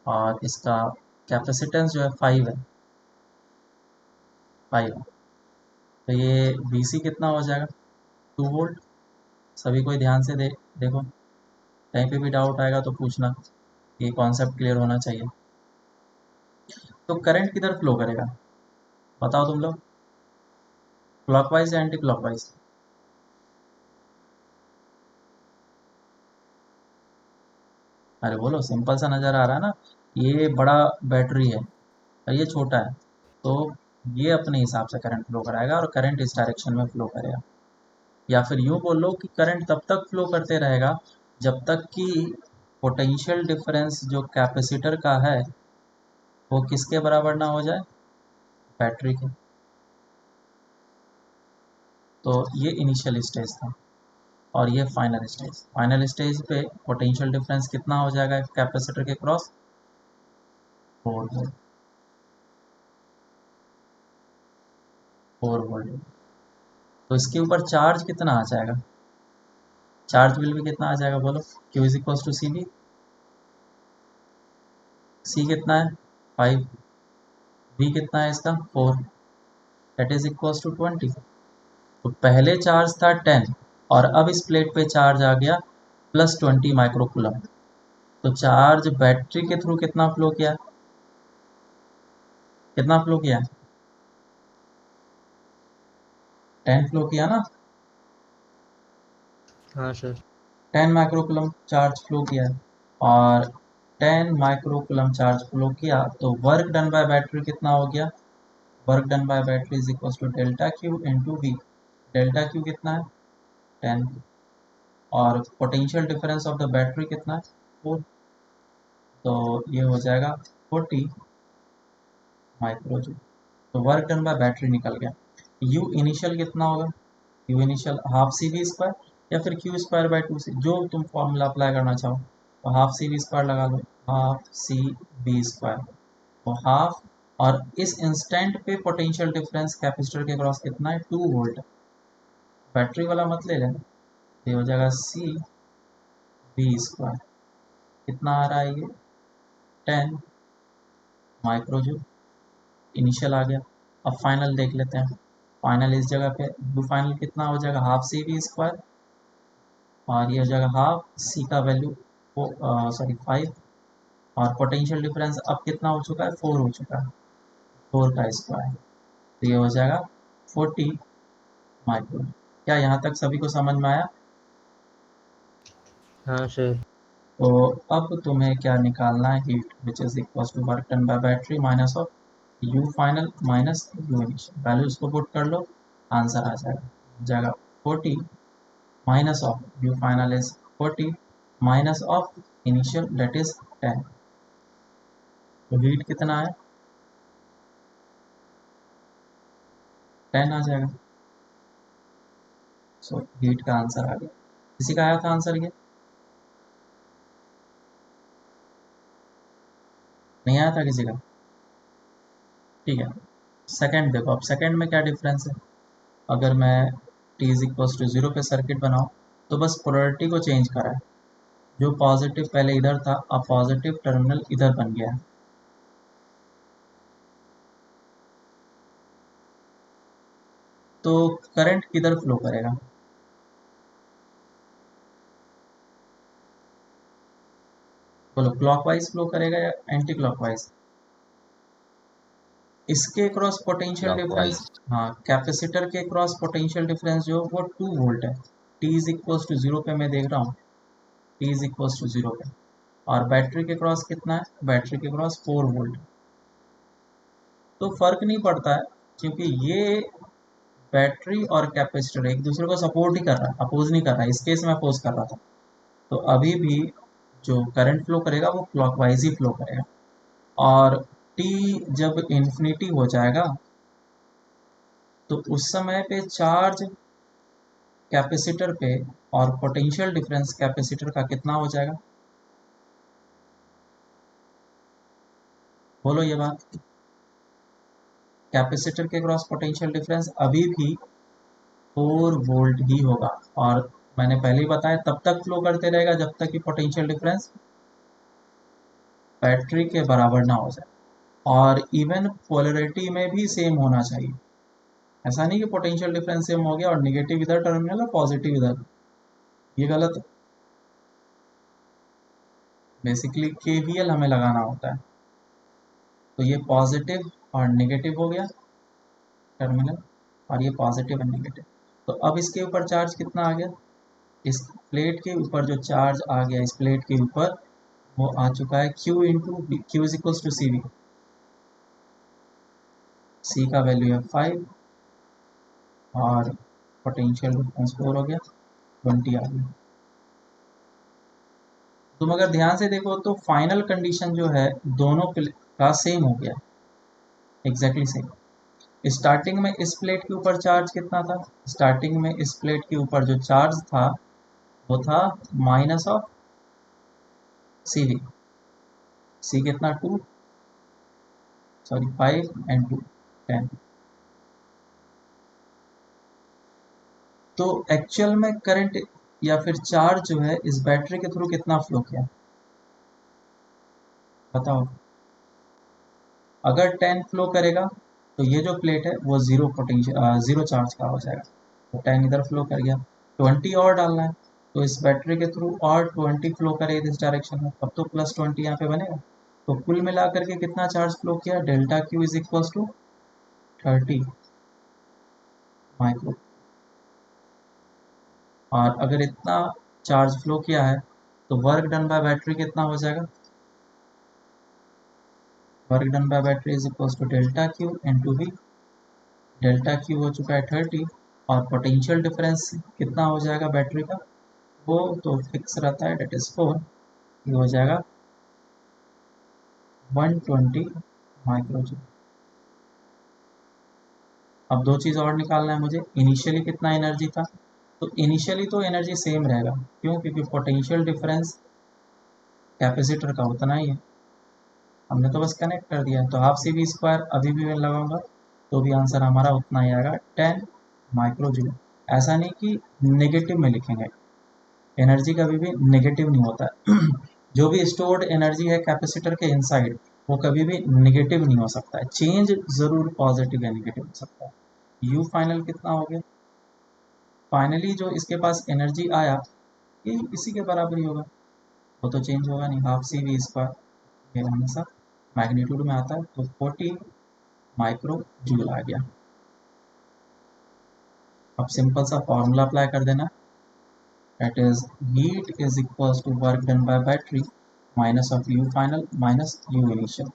और इसका कैपेसिटेंस जो है 5 है, 5 है। तो ये VC कितना हो जाएगा, 2 वोल्ट। सभी कोई ध्यान से देखो, कहीं पे भी डाउट आएगा तो पूछना, ये कॉन्सेप्ट क्लियर होना चाहिए। तो करंट किधर फ्लो करेगा बताओ तुम लोग, क्लॉकवाइज या एंटी क्लॉकवाइज? अरे बोलो, सिंपल सा नज़र आ रहा है ना। ये बड़ा बैटरी है और ये छोटा है, तो ये अपने हिसाब से करंट फ्लो कराएगा और करंट इस डायरेक्शन में फ्लो करेगा। या फिर यूँ बोलो कि करंट तब तक फ्लो करते रहेगा जब तक कि पोटेंशियल डिफरेंस जो कैपेसिटर का है वो किसके बराबर ना हो जाए, बैटरी के। तो ये इनिशियल स्टेज था, और ये फाइनल स्टेज। फाइनल स्टेज पे पोटेंशियल डिफरेंस कितना हो जाएगा कैपेसिटर के क्रॉस, 4 वोल्ट। 4 वोल्ट। तो इसके ऊपर चार्ज कितना आ जाएगा, चार्ज बिल भी कितना आ जाएगा बोलो। Q is equal to C B, C कितना है 5, बी कितना है इसका 4, दैट इज इक्वल टू 20। तो पहले चार्ज था 10, और अब इस प्लेट पे चार्ज आ गया +20 माइक्रो कूलम। तो चार्ज बैटरी के थ्रू कितना फ्लो किया, कितना फ्लो किया, 10 फ्लो किया ना। हाँ सर। 10 माइक्रोकूलम चार्ज फ्लो किया है, और 10 माइक्रोकूलम चार्ज फ्लो किया तो वर्क डन बाय बैटरी कितना हो गया, work done by battery is equal to delta Q into V. Delta Q कितना है 10, और potential difference of the battery कितना है 4, तो ये हो जाएगा 40 माइक्रो। तो वर्क डन बाय बैटरी निकल गया। यू इनिशियल कितना होगा, U initial half C V square, या फिर क्यू स्क्वायर बाई 2 सी, जो तुम फॉर्मूला अप्लाई करना चाहो। तो हाफ सी वी स्क्वायर लगा लो, हाफ सी वी स्क्वायर, तो हाफ, और इस इंस्टेंट पे पोटेंशियल डिफरेंस कैपेसिटर के क्रॉस कितना है 2 वोल्ट, बैटरी वाला मत ले लेना। ये हो जाएगा सी वी स्क्वायर, कितना आ रहा है ये 10 माइक्रो जूल। इनिशियल आ गया। अब फाइनल देख लेते हैं। फाइनल इस जगह पे यू फाइनल कितना हो जाएगा, हाफ सी वी स्क्वायर, और ये हो जाएगा हाफ सी का वैल्यू सॉरी 5, और पोटेंशियल डिफरेंस अब कितना हो चुका है, 4 हो चुका है, 4 का स्क्वायर, तो ये हो जाएगा 40 माइक्रो। क्या यहाँ तक सभी को समझ में आया? हाँ सर। तो अब तुम्हें क्या निकालना है, heat which is equal to work done by battery minus of U final minus U initial, values को पुट कर लो, आंसर आ जाएगा 40 minus of U final is 40 minus of initial that is 10। तो हीट कितना है, 10 आ जाएगा। सो हीट का आंसर आ गया। किसी का आया था आंसर, ये नहीं आया था किसी का? ठीक है, सेकंड देखो। अब सेकंड में क्या डिफरेंस है, अगर मैं t इज इक्वल टू 0 पे सर्किट बनाऊं तो बस पोलरिटी को चेंज करा है, जो पॉजिटिव पहले इधर था अब पॉजिटिव टर्मिनल इधर बन गया है। तो करंट किधर फ्लो करेगा, बोलो, क्लॉकवाइज फ्लो करेगा या एंटी क्लॉकवाइज? इसके क्रॉस पोटेंशियल डिफरेंस, क्लॉकवाइज। हाँ, कैपेसिटर के क्रॉस पोटेंशियल डिफरेंस जो वो 2 वोल्ट है। t इज इक्वल टू 0 पे मैं देख रहा हूँ, t इज इक्वल टू 0 पे, और बैटरी के क्रॉस कितना है, बैटरी के क्रॉस 4 वोल्ट। तो फर्क नहीं पड़ता है, क्योंकि ये बैटरी और कैपेसिटर एक दूसरे को सपोर्ट ही कर रहा है, अपोज नहीं कर रहा है। इस केस में अपोज कर रहा था, तो अभी भी जो करंट फ्लो करेगा वो क्लॉकवाइज ही फ्लो करेगा। और t जब इन्फिनिटी हो जाएगा तो उस समय पे चार्ज कैपेसिटर पे और पोटेंशियल डिफरेंस कैपेसिटर का कितना हो जाएगा, बोलो ये बात। कैपेसिटर के क्रॉस पोटेंशियल डिफरेंस अभी भी 4 वोल्ट ही होगा, और मैंने पहले ही बताया तब तक फ्लो करते रहेगा जब तक कि पोटेंशियल डिफरेंस बैटरी के बराबर ना हो जाए। और इवन पोलरिटी में भी सेम होना चाहिए, ऐसा नहीं कि पोटेंशियल डिफरेंस सेम हो गया और निगेटिव इधर टर्मिनल और पॉजिटिव इधर, ये गलत है। बेसिकली केवीएल हमें लगाना होता है, तो ये पॉजिटिव और नेगेटिव हो गया टर्मिनल, और ये पॉजिटिव और नेगेटिव। तो अब इसके ऊपर चार्ज कितना आ गया, इस प्लेट के ऊपर जो चार्ज आ गया इस प्लेट के ऊपर, वो आ चुका है Q into Q is equal to C V. C का वैल्यू है 5, और पोटेंशियल डिफरेंस 4 हो गया, 20 आ गया। तुम अगर ध्यान से देखो तो फाइनल कंडीशन जो है दोनों का सेम हो गया, एग्जैक्टली सेम। स्टार्टिंग में इस प्लेट के ऊपर चार्ज कितना था, स्टार्टिंग में इस प्लेट के ऊपर जो चार्ज था वो था माइनस ऑफ सी वी। सी कितना, 2, सॉरी 5 एंड 2 10। तो एक्चुअल में करंट या फिर चार्ज जो है इस बैटरी के थ्रू कितना फ्लो किया, बताओ। अगर 10 फ्लो करेगा तो ये जो प्लेट है वो जीरो पोटेंशियल जीरो चार्ज का हो जाएगा, तो 10 इधर फ्लो कर गया। 20 और डालना है, तो इस बैटरी के थ्रू और 20 फ्लो करे इस डायरेक्शन में, तब तो प्लस 20 यहाँ पे बनेगा। तो कुल मिला करके कितना चार्ज फ्लो किया, delta Q is equal to 30 micro. और अगर इतना चार्ज फ्लो किया है तो वर्क डन बाय बैटरी कितना हो जाएगा, work done by battery is equal to delta Q into V. Delta Q हो चुका है 30, और पोटेंशियल डिफरेंस कितना हो जाएगा बैटरी का, वो तो फिक्स रहता है, डेट इज 4। ये हो जाएगा 120 माइक्रोजूल। अब दो चीज़ और निकालना है मुझे, इनिशियली कितना एनर्जी था, तो इनिशियली तो एनर्जी सेम रहेगा, क्यों, क्योंकि पोटेंशियल डिफरेंस कैपेसिटर का उतना ही है, हमने तो बस कनेक्ट कर दिया है। तो हाफ सी वी स्क्वायर अभी भी मैं लगाऊंगा तो भी आंसर हमारा उतना ही आएगा, 10 माइक्रोजूल। ऐसा नहीं कि नेगेटिव में लिखेंगे, एनर्जी कभी भी नेगेटिव नहीं होता है। जो भी स्टोर्ड एनर्जी है कैपेसिटर के इनसाइड वो कभी भी निगेटिव नहीं हो सकता है, चेंज ज़रूर पॉजिटिव या निगेटिव हो सकता है। यू फाइनल कितना हो गया, फाइनली जो इसके पास एनर्जी आया ये इसी के बराबर ही होगा, वो तो चेंज होगा नहीं, हाफ सी वी स्क्वायर, ये हमेशा मैग्नीट्यूड में आता है, तो 40 माइक्रो जूल आ गया। अब सिंपल सा फॉर्मूला अप्लाई कर देना, that is heat is equals to work done by battery minus of u final minus u initial।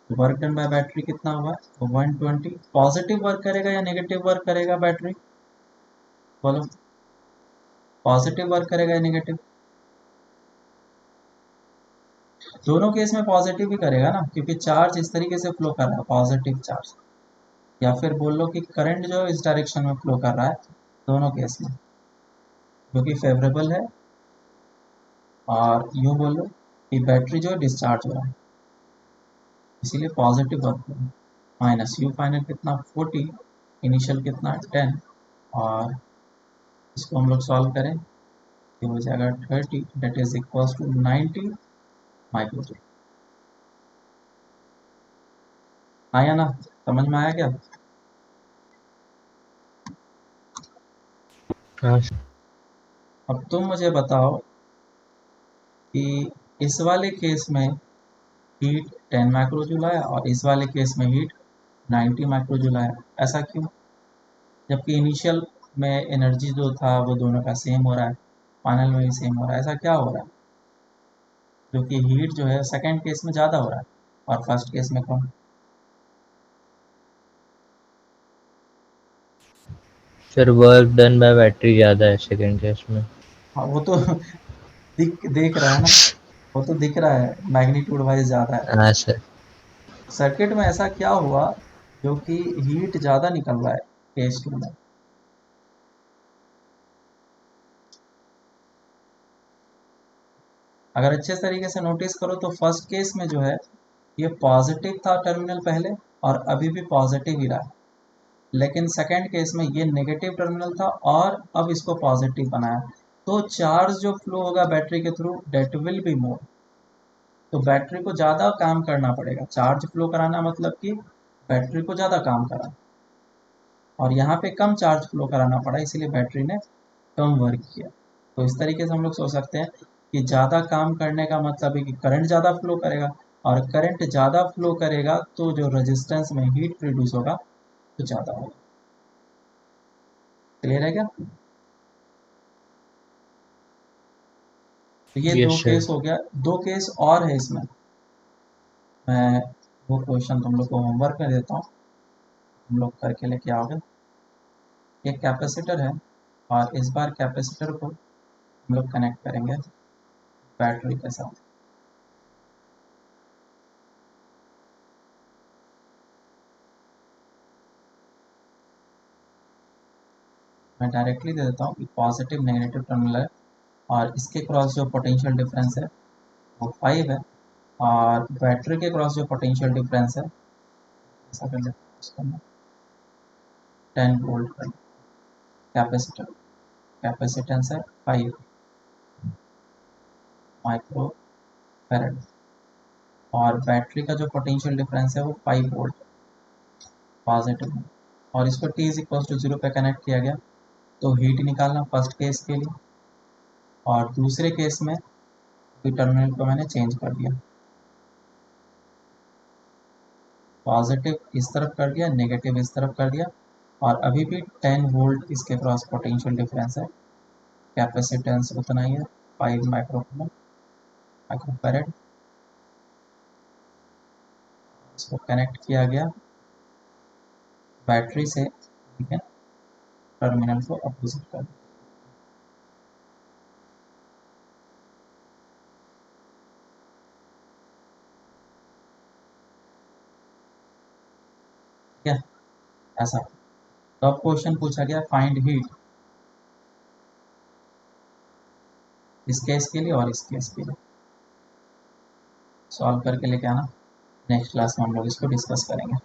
Work done by battery कितना हुआ, तो 120। पॉजिटिव वर्क करेगा या नेगेटिव वर्क करेगा बैटरी, बोलो, पॉजिटिव वर्क करेगा या नेगेटिव, दोनों केस में पॉजिटिव ही करेगा ना, क्योंकि चार्ज इस तरीके से फ्लो कर रहा है, पॉजिटिव चार्ज, या फिर बोल लो कि करंट जो इस डायरेक्शन में फ्लो कर रहा है, दोनों केस में, जो कि फेवरेबल है, और यूँ बोल लो कि बैटरी जो है डिस्चार्ज हो रहा है, इसीलिए पॉजिटिव वर्क हो रहा है। माइनस यू फाइनल कितना 40, इनिशियल कितना 10, और इसको हम लोग सॉल्व करें, ये हो जाएगा 30, that is equals to 90 microjoule. आया ना, समझ में आया क्या। हाँ अब तुम मुझे बताओ कि इस वाले केस में हीट 10 माइक्रोजूल आया और इस वाले केस में हीट 90 माइक्रोजूल आया, ऐसा क्यों, जबकि इनिशियल में एनर्जी जो था वो दोनों का सेम हो रहा है, फाइनल में भी सेम हो रहा है, ऐसा क्या हो रहा है, जो कि हीट जो है सेकेंड केस में ज़्यादा हो रहा है और फर्स्ट केस में कम। Sir, work done by battery ज़्यादा है सेकंड केस में। हाँ वो तो देख रहा है ना, वो तो दिख रहा है मैग्नीट्यूड वाइज ज़्यादा है। हाँ सर। सर्किट में ऐसा क्या हुआ जो कि हीट ज़्यादा निकल रहा है केस टू में, अगर अच्छे तरीके से नोटिस करो तो फर्स्ट केस में जो है ये पॉजिटिव था टर्मिनल पहले, और अभी भी पॉजिटिव ही रहा है, लेकिन सेकेंड केस में ये नेगेटिव टर्मिनल था और अब इसको पॉजिटिव बनाया, तो चार्ज जो फ्लो होगा बैटरी के through that will be more, तो बैटरी को ज़्यादा काम करना पड़ेगा, चार्ज फ्लो कराना मतलब कि बैटरी को ज़्यादा काम करा, और यहाँ पे कम चार्ज फ्लो कराना पड़ा, इसीलिए बैटरी ने कम वर्क किया। तो इस तरीके से हम लोग सोच सकते हैं कि ज़्यादा काम करने का मतलब है कि करंट ज़्यादा फ्लो करेगा, और करंट ज़्यादा फ्लो करेगा तो जो रेजिस्टेंस में हीट प्रोड्यूस होगा तो ज़्यादा होगा। क्लियर है क्या, तो ये दो यस सर। केस हो गया, दो केस और है इसमें, मैं वो क्वेश्चन तुम लोग को होमवर्क में देता हूँ, हम लोग करके लेके आओगे। ये कैपेसिटर है, और इस बार कैपेसिटर को हम लोग कनेक्ट करेंगे बैटरी के साथ। मैं डायरेक्टली दे देता हूँ कि पॉजिटिव नेगेटिव टर्मिनल है, और इसके क्रॉस जो पोटेंशियल डिफरेंस है वो 5 है, और बैटरी के क्रॉस जो पोटेंशियल डिफरेंस है, ऐसा कर लेते हैं उसको मैं 10 वोल्ट कर, कैपेसिटर कैपेसिटेंस है 5 माइक्रो फैराड, और बैटरी का जो पोटेंशियल डिफरेंस है वो 5 वोल्ट पॉजिटिव है, और इसको t इज इक्वल टू 0 पे कनेक्ट किया गया, तो हीट निकालना फर्स्ट केस के लिए, और दूसरे केस में टर्मिनल को मैंने चेंज कर दिया, पॉजिटिव इस तरफ कर दिया, नेगेटिव इस तरफ कर दिया, और अभी भी 10 वोल्ट इसके क्रॉस पोटेंशियल डिफरेंस है, कैपेसिटेंस उतना ही है 5 माइक्रोफैरड, इसको कनेक्ट किया गया बैटरी से, ठीक है, टर्मिनल को अपोजिट कर दिया, ठीक है, ऐसा। तो अब क्वेश्चन पूछा गया फाइंड हीट, इस केस के लिए और इस केस के लिए, सॉल्व करके लेके आना, नेक्स्ट क्लास में हम लोग इसको डिस्कस करेंगे।